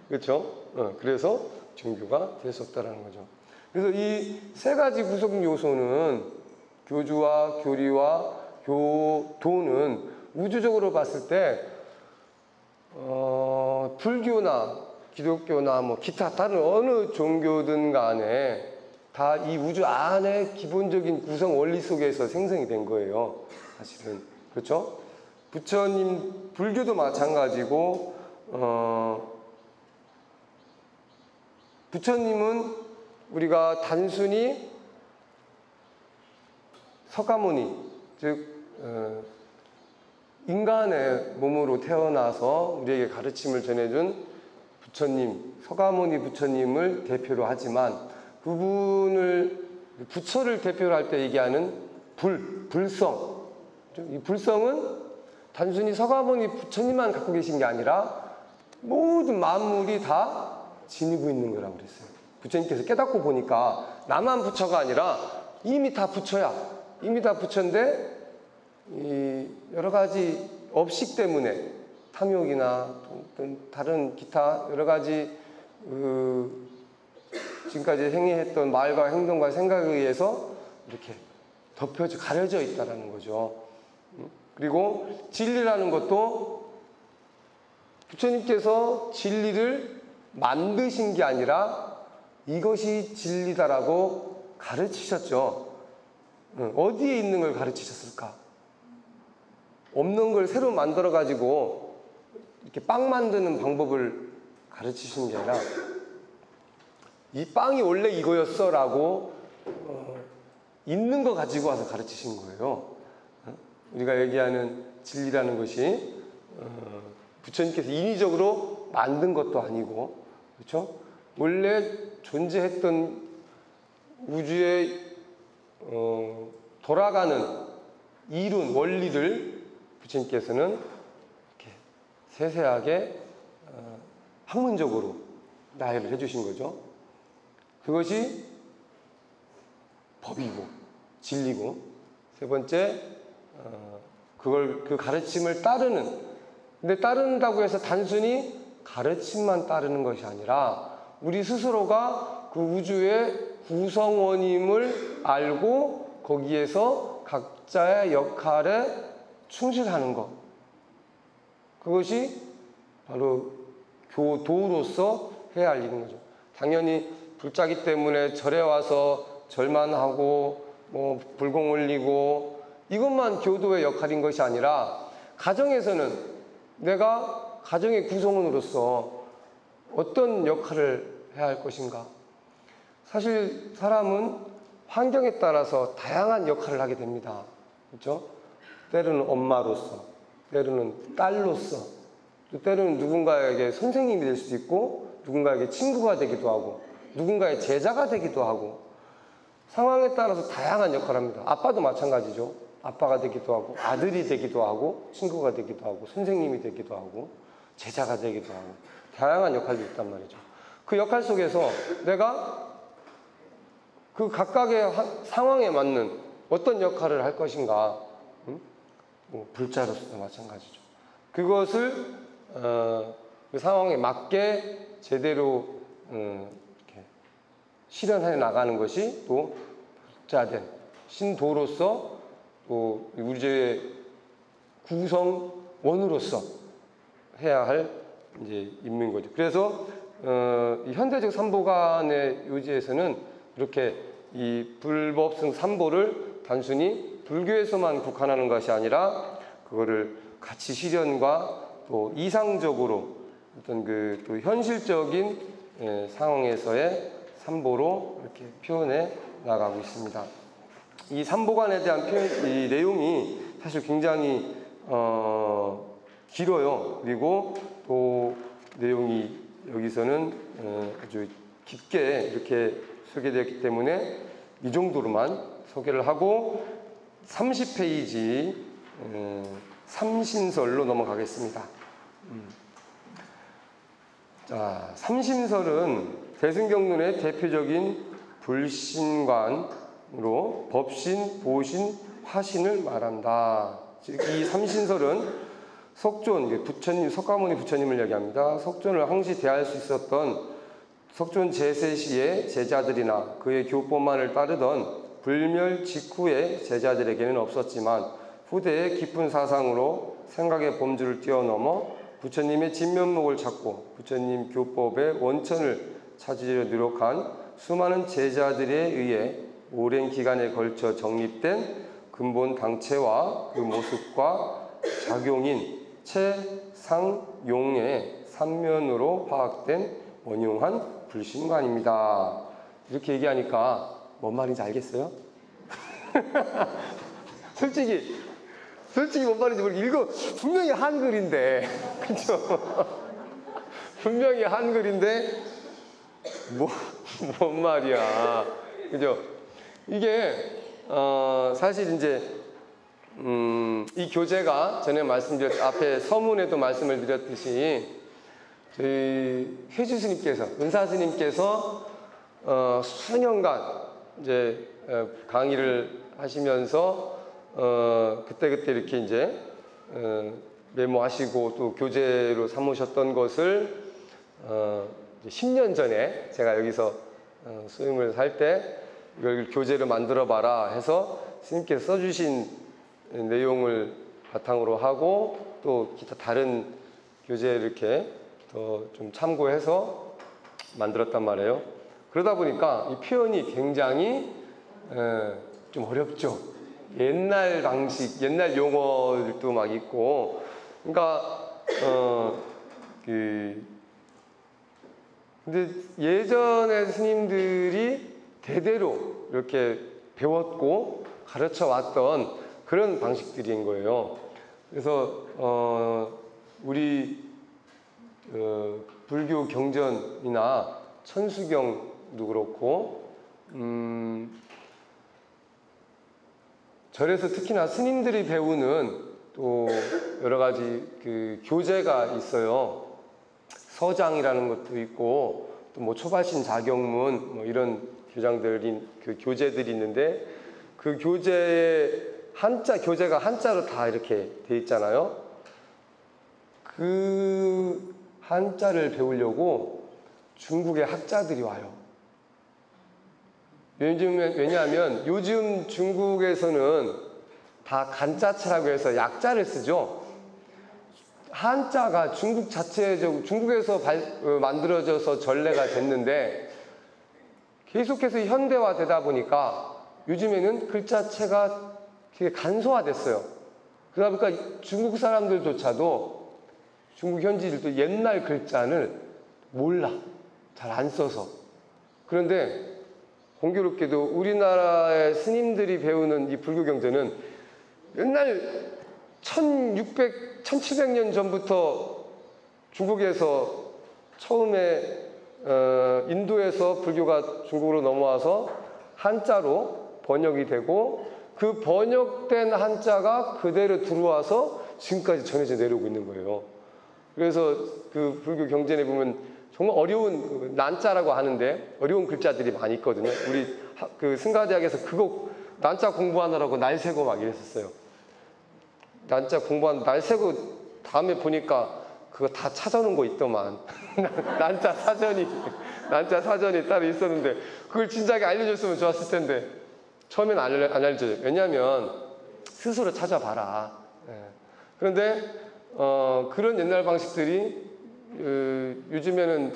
그렇죠? 그래서 종교가 될 수 없다는 거죠. 그래서 이 세 가지 구성 요소는 교주와 교리와 교도는 우주적으로 봤을 때 불교나 기독교나 뭐 기타 다른 어느 종교든 간에 다 이 우주 안에 기본적인 구성 원리 속에서 생성이 된 거예요. 사실은. 그렇죠? 부처님, 불교도 마찬가지고, 부처님은 우리가 단순히 서가모니, 즉, 인간의 몸으로 태어나서 우리에게 가르침을 전해준 부처님, 서가모니 부처님을 대표로 하지만 그분을, 부처를 대표로 할 때 얘기하는 불성. 이 불성은 단순히 서가모니 부처님만 갖고 계신 게 아니라 모든 만물이 다 지니고 있는 거라고 그랬어요. 부처님께서 깨닫고 보니까 나만 부처가 아니라 이미 다 부처야. 이미 다 부처인데 이 여러 가지 업식 때문에 탐욕이나 다른 기타 여러 가지 지금까지 행해했던 말과 행동과 생각에 의해서 이렇게 가려져 있다는 거죠. 그리고 진리라는 것도 부처님께서 진리를 만드신 게 아니라 이것이 진리다라고 가르치셨죠. 어디에 있는 걸 가르치셨을까? 없는 걸 새로 만들어가지고 이렇게 빵 만드는 방법을 가르치신 게 아니라 이 빵이 원래 이거였어 라고 있는 거 가지고 와서 가르치신 거예요. 우리가 얘기하는 진리라는 것이 부처님께서 인위적으로 만든 것도 아니고, 그렇죠? 원래 존재했던 우주의 돌아가는 이론, 원리를 부처님께서는 이렇게 세세하게 학문적으로 나열을 해주신 거죠. 그것이 법이고 진리고, 세 번째 그 가르침을 따르는, 근데 따른다고 해서 단순히 가르침만 따르는 것이 아니라 우리 스스로가 그 우주의 구성원임을 알고 거기에서 각자의 역할에 충실하는 것, 그것이 바로 교도로서 해야 할 일인 거죠. 당연히 불자기 때문에 절에 와서 절만 하고 뭐 불공 올리고 이것만 교도의 역할인 것이 아니라 가정에서는 내가 가정의 구성원으로서 어떤 역할을 해야 할 것인가. 사실 사람은 환경에 따라서 다양한 역할을 하게 됩니다. 그렇죠? 때로는 엄마로서, 때로는 딸로서, 또 때로는 누군가에게 선생님이 될 수도 있고 누군가에게 친구가 되기도 하고 누군가의 제자가 되기도 하고 상황에 따라서 다양한 역할을 합니다. 아빠도 마찬가지죠. 아빠가 되기도 하고 아들이 되기도 하고 친구가 되기도 하고 선생님이 되기도 하고 제자가 되기도 하고 다양한 역할이 있단 말이죠. 그 역할 속에서 내가 그 각각의 상황에 맞는 어떤 역할을 할 것인가, 뭐 불자로서도 마찬가지죠. 그것을 그 상황에 맞게 제대로 이렇게 실현해 나가는 것이 또 불자된 신도로서 또 우주의 구성원으로서 해야 할 이제 임무인 거죠. 그래서 이 현대적 삼보관의 요지에서는 이렇게 이 불법성 삼보를 단순히 불교에서만 국한하는 것이 아니라 그거를 가치 실현과 또 이상적으로 어떤 그 또 현실적인 상황에서의 삼보로 이렇게 표현해 나가고 있습니다. 이 삼보관에 대한 표현, 이 내용이 사실 굉장히 길어요. 그리고 또 내용이 여기서는 아주 깊게 이렇게 소개되었기 때문에 이 정도로만 소개를 하고 30페이지 삼신설로 넘어가겠습니다. 자, 삼신설은 대승경론의 대표적인 불신관으로 법신, 보신, 화신을 말한다. 즉, 이 삼신설은 석존, 부처님, 석가모니 부처님을 얘기합니다. 석존을 항시 대할 수 있었던 석존 제세 시의 제자들이나 그의 교법만을 따르던 불멸 직후의 제자들에게는 없었지만 후대의 깊은 사상으로 생각의 범주를 뛰어넘어 부처님의 진면목을 찾고 부처님 교법의 원천을 찾으려 노력한 수많은 제자들에 의해 오랜 기간에 걸쳐 정립된 근본 당체와 그 모습과 작용인 체상용의 삼면으로 파악된 원흉한 불신관입니다. 이렇게 얘기하니까 뭔 말인지 알겠어요? 솔직히 뭔 말인지 모르겠어요. 분명히 한글인데, 그죠? 분명히 한글인데, 뭔 말이야. 그죠? 이게, 사실 이제, 이 교재가 전에 앞에 서문에도 말씀을 드렸듯이, 저희 회주 스님께서, 은사 스님께서, 수년간 이제, 강의를 하시면서, 그때그때 이렇게 이제, 메모하시고 또 교재로 삼으셨던 것을, 10년 전에 제가 여기서 수임을 할 때 이걸 교재로 만들어 봐라 해서 스님께서 써주신 내용을 바탕으로 하고 또 기타 다른 교재 이렇게 더 좀 참고해서 만들었단 말이에요. 그러다 보니까 이 표현이 굉장히 좀 어렵죠. 옛날 방식, 옛날 용어들도 막 있고, 그러니까 근데 예전에 스님들이 대대로 이렇게 배웠고 가르쳐 왔던 그런 방식들인 거예요. 그래서 우리 불교 경전이나 천수경도 그렇고 절에서 특히나 스님들이 배우는 또 여러 가지 그 교재가 있어요. 서장이라는 것도 있고 또 뭐 초발신 자경문 뭐 이런 그 교재들이 있는데 그 교재가 한자로 다 이렇게 돼 있잖아요. 그 한자를 배우려고 중국의 학자들이 와요. 왜냐하면 요즘 중국에서는 다 간자체라고 해서 약자를 쓰죠. 한자가 중국에서 만들어져서 전래가 됐는데 계속해서 현대화되다 보니까 요즘에는 글자체가 되게 간소화됐어요. 그러다 보니까 중국 사람들조차도 중국 현지들도 옛날 글자를 몰라. 잘 안 써서. 그런데 공교롭게도 우리나라의 스님들이 배우는 이 불교 경전은 옛날 1700년 전부터 중국에서 처음에 인도에서 불교가 중국으로 넘어와서 한자로 번역이 되고 그 번역된 한자가 그대로 들어와서 지금까지 전해져 내려오고 있는 거예요. 그래서 그 불교 경전에 보면 정말 어려운 난자라고 하는데 어려운 글자들이 많이 있거든요. 우리 그 승가대학에서 그거 난자 공부하느라고 날 새고 막 이랬었어요. 난자 날 새고 다음에 보니까 그거 다 찾아놓은 거 있더만. 난자 사전이 따로 있었는데 그걸 진작에 알려줬으면 좋았을 텐데 처음엔 안 알려줘요. 왜냐하면 스스로 찾아봐라. 그런데 그런 옛날 방식들이 요즘에는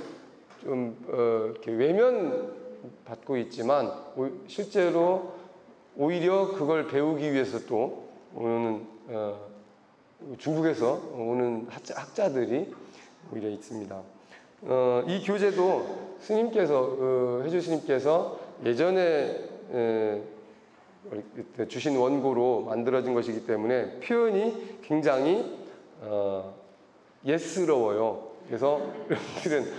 좀 이렇게 외면받고 있지만 실제로 오히려 그걸 배우기 위해서 또 오는 중국에서 오는 학자들이 오히려 있습니다. 이 교재도 스님께서 회주 스님께서 예전에 주신 원고로 만들어진 것이기 때문에 표현이 굉장히 예스러워요. 그래서 여러분들은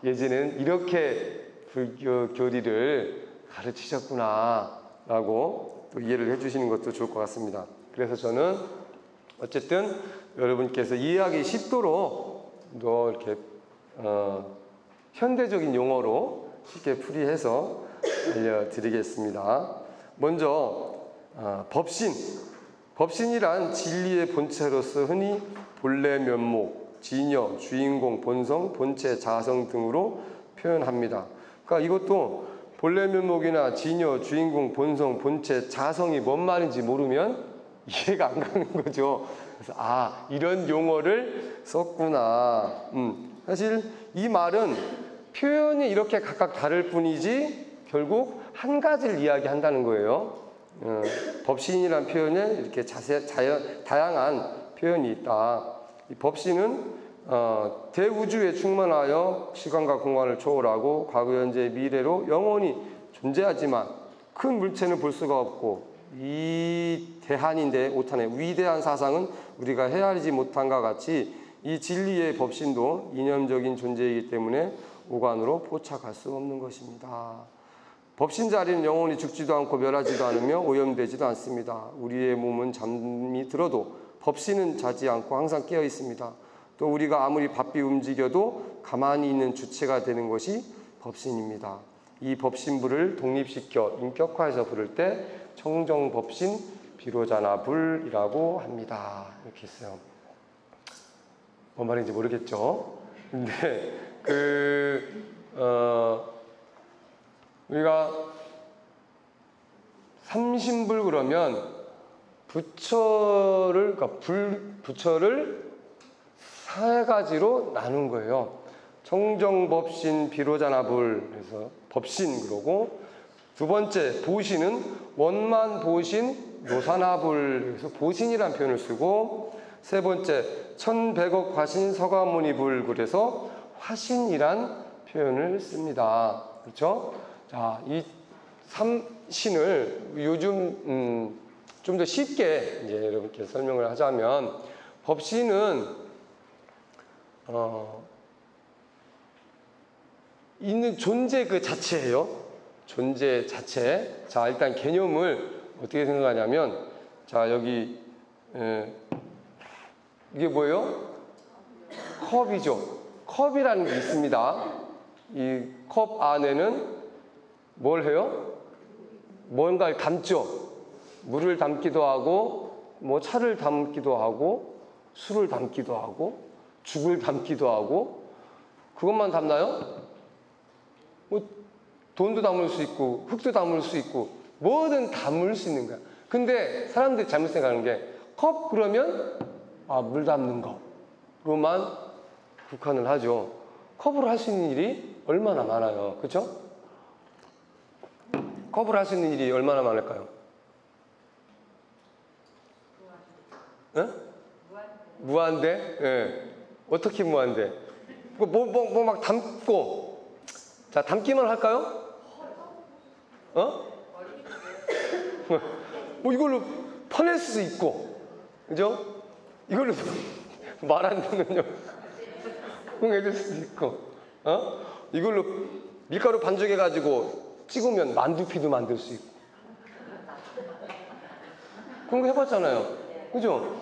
예전에는 이렇게 불교 교리를 가르치셨구나 라고 또 이해를 해주시는 것도 좋을 것 같습니다. 그래서 저는 어쨌든 여러분께서 이해하기 쉽도록 이렇게 현대적인 용어로 쉽게 풀이해서 알려드리겠습니다. 먼저 법신이란 진리의 본체로서 흔히 본래 면목, 진여, 주인공, 본성, 본체, 자성 등으로 표현합니다. 그러니까 이것도 본래 면목이나 진여, 주인공, 본성, 본체, 자성이 뭔 말인지 모르면 이해가 안 가는 거죠. 그래서 이런 용어를 썼구나. 사실 이 말은 표현이 이렇게 각각 다를 뿐이지 결국 한 가지를 이야기한다는 거예요. 법신이라는 표현에 이렇게 다양한 표현이 있다. 이 법신은 대우주에 충만하여 시간과 공간을 초월하고 과거, 현재, 미래로 영원히 존재하지만 큰 물체는 볼 수가 없고 이 대한인데 오탄의 위대한 사상은 우리가 헤아리지 못한과 같이 이 진리의 법신도 이념적인 존재이기 때문에 오관으로 포착할 수 없는 것입니다. 법신 자리는 영원히 죽지도 않고 멸하지도 않으며 오염되지도 않습니다. 우리의 몸은 잠이 들어도 법신은 자지 않고 항상 깨어 있습니다. 또 우리가 아무리 바삐 움직여도 가만히 있는 주체가 되는 것이 법신입니다. 이 법신부를 독립시켜 인격화해서 부를 때 청정법신 비로자나불이라고 합니다. 이렇게 있어요. 뭔 말인지 모르겠죠? 근데 우리가 삼신불 그러면 부처를 세 가지로 나눈 거예요. 청정법신 비로자나불, 그래서 법신 그러고, 두 번째 보신은 원만보신 노사나불, 그래서 보신이라는 표현을 쓰고, 세 번째 천백억 화신 서가모니불, 그래서 화신이란 표현을 씁니다. 그렇죠? 자, 이 삼신을 요즘 좀 더 쉽게 이제 여러분께 설명을 하자면, 법신은 있는 존재 그 자체예요. 존재 자체. 자, 일단 개념을 어떻게 생각하냐면, 자, 여기 이게 뭐예요? 컵이죠. 컵이라는 게 있습니다. 이 컵 안에는 뭘 해요? 뭔가를 담죠. 물을 담기도 하고, 뭐 차를 담기도 하고, 술을 담기도 하고, 죽을 담기도 하고. 그것만 담나요? 뭐 돈도 담을 수 있고, 흙도 담을 수 있고, 뭐든 담을 수 있는 거야. 근데 사람들이 잘못 생각하는 게, 컵 그러면 물 담는 거로만 국한을 하죠. 컵으로 할 수 있는 일이 얼마나 많아요. 그렇죠? 컵으로 할 수 있는 일이 얼마나 많을까요? 무한대? 예. 어떻게 무한대? 뭐 막 담고. 자, 담기만 할까요? 뭐 이걸로 퍼낼 수 있고. 그죠? 이걸로 말 안 듣는 홍해줄 수 있고. 이걸로 밀가루 반죽해가지고 찍으면 만두피도 만들 수 있고. 그런 거 해봤잖아요. 그죠?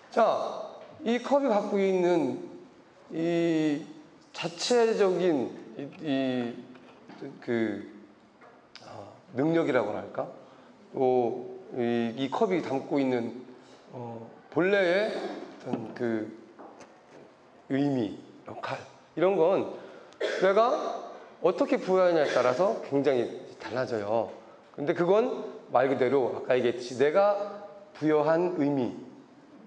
자, 이 컵이 갖고 있는 이 자체적인 능력이라고 할까? 또 이 컵이 담고 있는 본래의 어떤 그 의미, 역할 이런 건 내가 어떻게 부여하냐에 따라서 굉장히 달라져요. 근데 그건 말 그대로 아까 얘기했지, 내가 부여한 의미,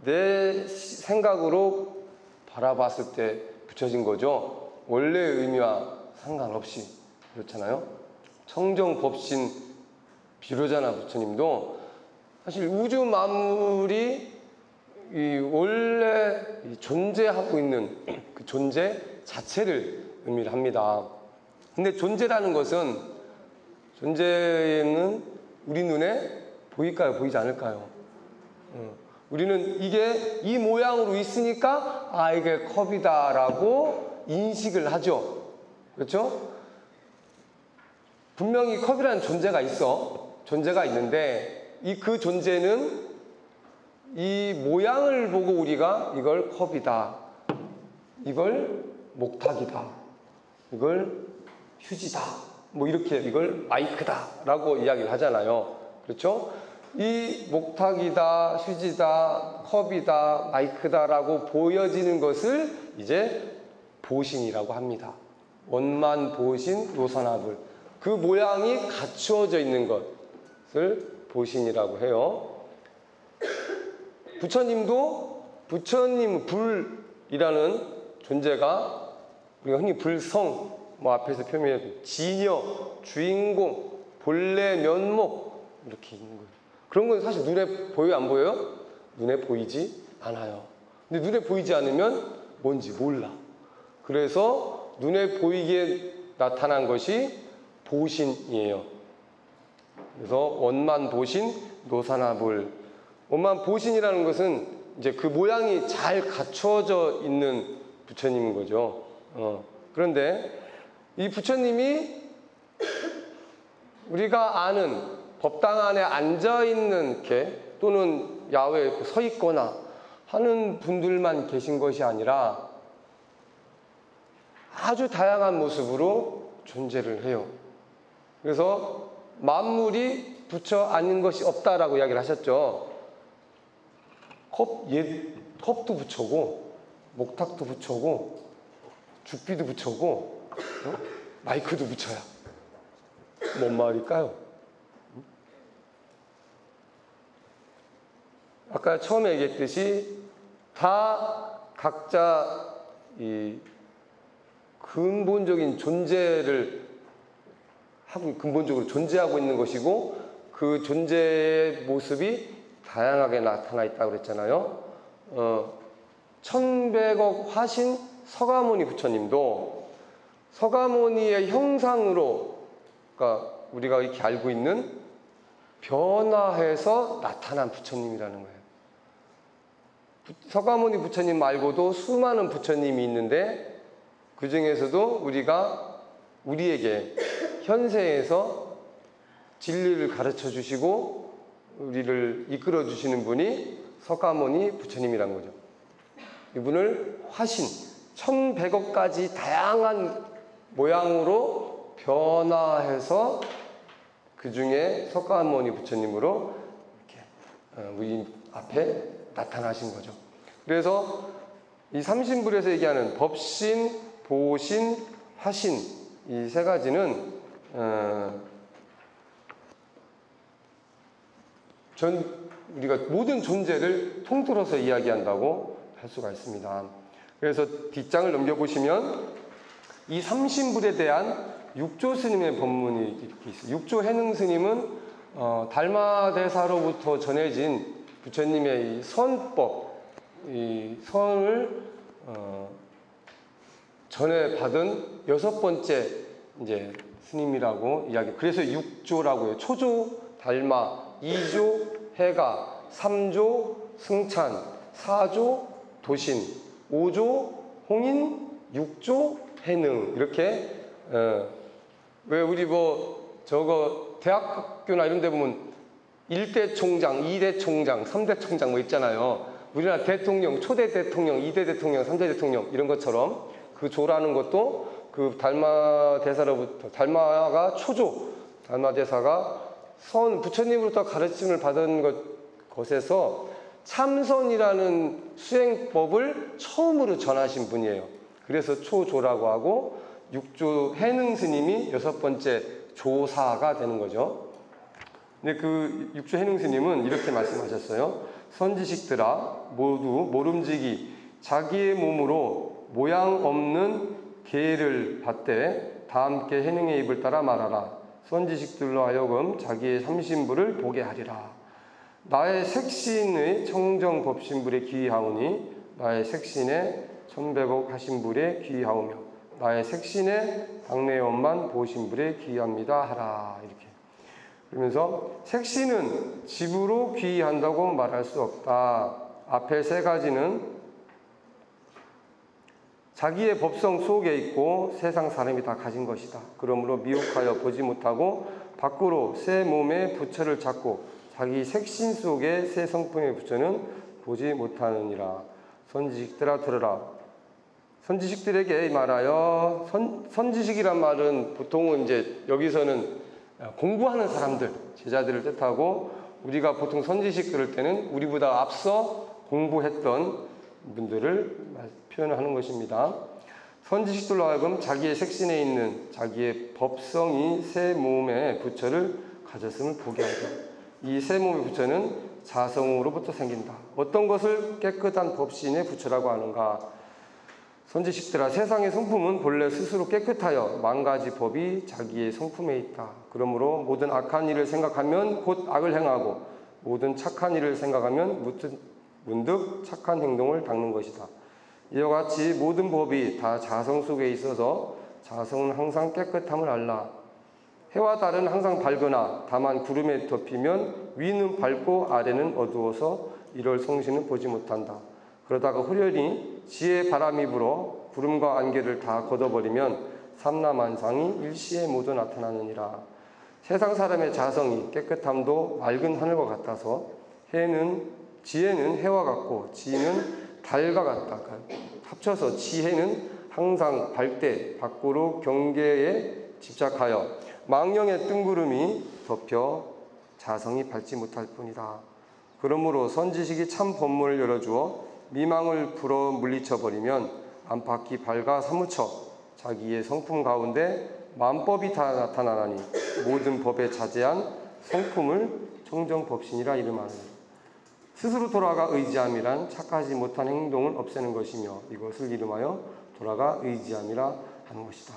내 생각으로 바라봤을 때 붙여진 거죠. 원래의 의미와 상관없이. 그렇잖아요. 청정법신 비로자나 부처님도 사실 우주 만물이 이 원래 존재하고 있는 그 존재 자체를 의미를 합니다. 근데 존재라는 것은, 존재는 우리 눈에 보일까요? 보이지 않을까요? 우리는 이게 이 모양으로 있으니까 아 이게 컵이다라고 인식을 하죠. 그렇죠? 분명히 컵이라는 존재가 있는데 그 존재는 이 모양을 보고 우리가 이걸 컵이다, 이걸 목탁이다, 이걸 휴지다, 뭐 이렇게 이걸 마이크다라고 이야기를 하잖아요. 그렇죠? 이 목탁이다, 휴지다, 컵이다, 마이크다라고 보여지는 것을 이제 보신이라고 합니다. 원만, 보신, 노선합을. 그 모양이 갖추어져 있는 것을 보신이라고 해요. 부처님 불이라는 존재가 우리가 흔히 불성, 뭐 앞에서 표현해 진여, 주인공, 본래 면목 이렇게 있는 거예요. 그런 건 사실 눈에 보여요, 안 보여요? 눈에 보이지 않아요. 근데 눈에 보이지 않으면 뭔지 몰라. 그래서 눈에 보이게 나타난 것이 보신이에요. 그래서 원만 보신, 노사나불. 원만 보신이라는 것은 이제 그 모양이 잘 갖추어져 있는 부처님인 거죠. 그런데 이 부처님이 우리가 아는 법당 안에 앉아있는 이렇게 또는 야외에 서 있거나 하는 분들만 계신 것이 아니라 아주 다양한 모습으로 존재를 해요. 그래서 만물이 부처 아닌 것이 없다라고 이야기를 하셨죠. 컵도 부처고 목탁도 부처고 죽비도 부처고 마이크도 부처야. 뭔 말일까요? 아까 처음에 얘기했듯이 다 각자 이 근본적인 존재를 하고 근본적으로 존재하고 있는 것이고 그 존재의 모습이 다양하게 나타나 있다고 그랬잖아요. 1100억 화신 서가모니 부처님도 서가모니의 형상으로, 그러니까 우리가 이렇게 알고 있는 변화해서 나타난 부처님이라는 거예요. 서가모니 부처님 말고도 수많은 부처님이 있는데 그 중에서도 우리에게 현세에서 진리를 가르쳐 주시고 우리를 이끌어 주시는 분이 서가모니 부처님이란 거죠. 이분을 화신 1100억 가지 다양한 모양으로 변화해서 그 중에 서가모니 부처님으로 이렇게 우리 앞에 나타나신 거죠. 그래서 이 삼신불에서 얘기하는 법신, 보신, 화신 이 세 가지는 우리가 모든 존재를 통틀어서 이야기한다고 할 수가 있습니다. 그래서 뒷장을 넘겨보시면 이 삼신불에 대한 육조 스님의 법문이 이렇게 있어요. 육조 해능 스님은 달마대사로부터 전해진 부처님의 이 선법, 이 선을 전해받은 6번째 이제 스님이라고 이야기. 그래서 육조라고 해요. 초조 달마, 2조 해가, 3조 승찬, 4조 도신, 5조 홍인, 6조 해능. 이렇게 왜 우리 대학교나 이런 데 보면 1대 총장, 2대 총장, 3대 총장 있잖아요. 우리나라 대통령, 초대 대통령, 2대 대통령, 3대 대통령 이런 것처럼 그 조라는 것도 그 달마대사로부터, 달마가 초조, 달마대사가 부처님으로부터 가르침을 받은 것에서 참선이라는 수행법을 처음으로 전하신 분이에요. 그래서 초조라고 하고 육조 해능 스님이 6번째 조사가 되는 거죠. 근데 그 육조 해능 스님은 이렇게 말씀하셨어요. 선지식들아 모두 모름지기 자기의 몸으로 모양 없는 계를 받되 다 함께 해능의 입을 따라 말하라. 선지식들로 하여금 자기의 삼신불을 보게 하리라. 나의 색신의 청정법신불에 귀하오니 나의 색신의 1100억 하신불에 귀하오며 나의 색신의 당내원만 보신불에 귀합니다 하라. 이렇게 그러면서 색신은 집으로 귀의한다고 말할 수 없다. 앞에 세 가지는 자기의 법성 속에 있고 세상 사람이 다 가진 것이다. 그러므로 미혹하여 보지 못하고 밖으로 새 몸의 부처를 찾고 자기 색신 속에 새 성품의 부처는 보지 못하느니라. 선지식들아 들으라. 선지식들에게 말하여, 선지식이란 말은 보통은 이제 여기서는 공부하는 사람들, 제자들을 뜻하고, 우리가 보통 선지식 그럴 때는 우리보다 앞서 공부했던 분들을 표현하는 것입니다. 선지식들로 하여금 자기의 색신에 있는 자기의 법성이 새 몸의 부처를 가졌음을 보게 하죠. 이 새 몸의 부처는 자성으로부터 생긴다. 어떤 것을 깨끗한 법신의 부처라고 하는가? 선지식들아, 세상의 성품은 본래 스스로 깨끗하여 만 가지 법이 자기의 성품에 있다. 그러므로 모든 악한 일을 생각하면 곧 악을 행하고 모든 착한 일을 생각하면 문득 착한 행동을 닦는 것이다. 이와 같이 모든 법이 다 자성 속에 있어서 자성은 항상 깨끗함을 알라. 해와 달은 항상 밝으나 다만 구름에 덮이면 위는 밝고 아래는 어두워서 이럴 성신은 보지 못한다. 그러다가 후련히 지혜의 바람이 불어 구름과 안개를 다 걷어버리면 삼라만상이 일시에 모두 나타나느니라. 세상 사람의 자성이 깨끗함도 맑은 하늘과 같아서 지혜는 해와 같고 지혜는 달과 같다. 합쳐서 지혜는 항상 밝되 밖으로 경계에 집착하여 망령의 뜬구름이 덮여 자성이 밝지 못할 뿐이다. 그러므로 선지식이 참 법문을 열어주어 미망을 불어 물리쳐버리면 안팎이 밝아 사무쳐 자기의 성품 가운데 만법이 다 나타나나니 모든 법에 자제한 성품을 청정법신이라 이름하느니 스스로 돌아가 의지함이란 착하지 못한 행동을 없애는 것이며 이것을 이름하여 돌아가 의지함이라 하는 것이다.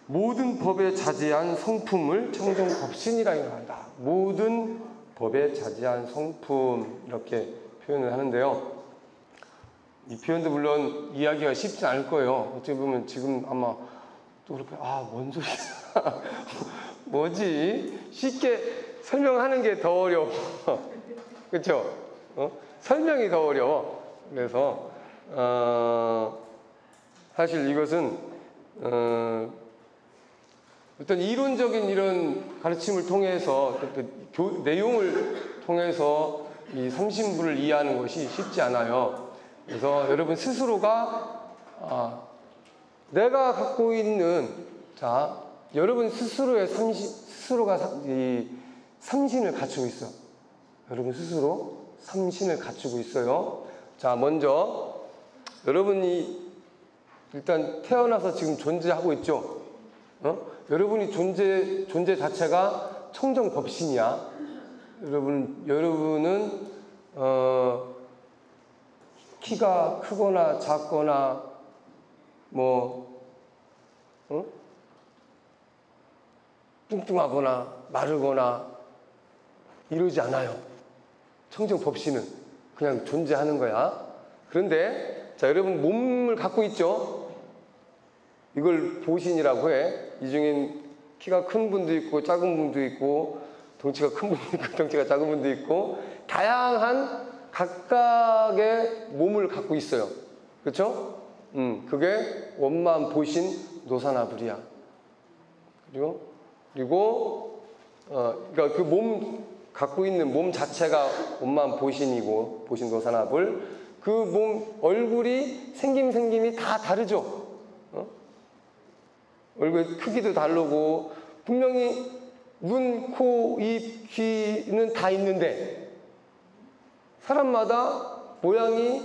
모든 법에 자제한 성품을 청정법신이라 이름한다. 모든 법에 자제한 성품, 이렇게 표현을 하는데요. 이 표현도 물론 이해하기가 쉽지 않을 거예요. 어떻게 보면 지금 아마 또 그렇게 뭔 소리야 뭐지? 쉽게 설명하는 게 더 어려워. 그렇죠? 설명이 더 어려워. 그래서 사실 이것은 어떤 이론적인 이런 가르침을 통해서 그 내용을 통해서 이 삼신부를 이해하는 것이 쉽지 않아요. 그래서 여러분 스스로가 내가 갖고 있는 여러분 스스로가 이 삼신을 갖추고 있어. 여러분 스스로 삼신을 갖추고 있어요. 자, 먼저 여러분이 일단 태어나서 지금 존재하고 있죠. 여러분이 존재 자체가 청정법신이야. 여러분은 키가 크거나 작거나 뚱뚱하거나 마르거나 이러지 않아요. 청정법신은 그냥 존재하는 거야. 그런데 자, 여러분 몸을 갖고 있죠. 이걸 보신이라고 해. 이 중엔 키가 큰 분도 있고 작은 분도 있고 덩치가 큰 분도 있고 덩치가 작은 분도 있고 다양한 각각의 몸을 갖고 있어요. 그렇죠? 그게 원만 보신 노사나불이야. 그리고 그러니까 그 몸 갖고 있는 몸 자체가 원만 보신이고 보신 노사나불. 그 몸 얼굴이 생김이 다 다르죠. 얼굴 크기도 다르고 분명히 눈, 코, 입, 귀는 다 있는데 사람마다 모양이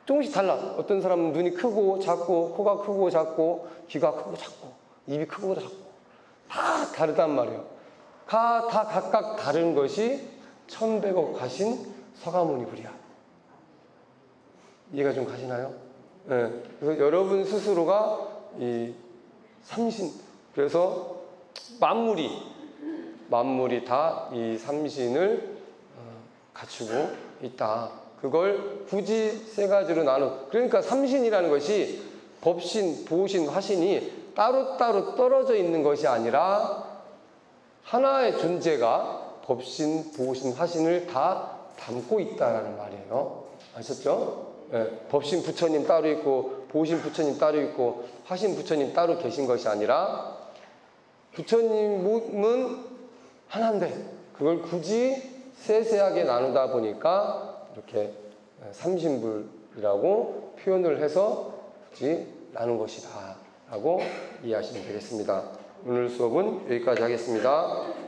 조금씩 달라. 어떤 사람은 눈이 크고 작고 코가 크고 작고 귀가 크고 작고 입이 크고 작고 다 다르단 말이에요. 다 각각 다른 것이 1100억 가신 서가모니불이야. 이해가 좀 가시나요? 네. 그래서 여러분 스스로가 이 삼신, 그래서 만물이 다 이 삼신을 갖추고 있다. 그걸 굳이 세 가지로 그러니까 삼신이라는 것이 법신, 보신, 화신이 따로따로 떨어져 있는 것이 아니라 하나의 존재가 법신, 보신, 화신을 다 담고 있다라는 말이에요. 아셨죠? 예, 법신 부처님 따로 있고 보신 부처님 따로 있고 화신 부처님 따로 계신 것이 아니라 부처님은 하나인데 그걸 굳이 세세하게 나누다 보니까 이렇게 삼신불이라고 표현을 해서 굳이 나눈 것이다 라고 이해하시면 되겠습니다. 오늘 수업은 여기까지 하겠습니다.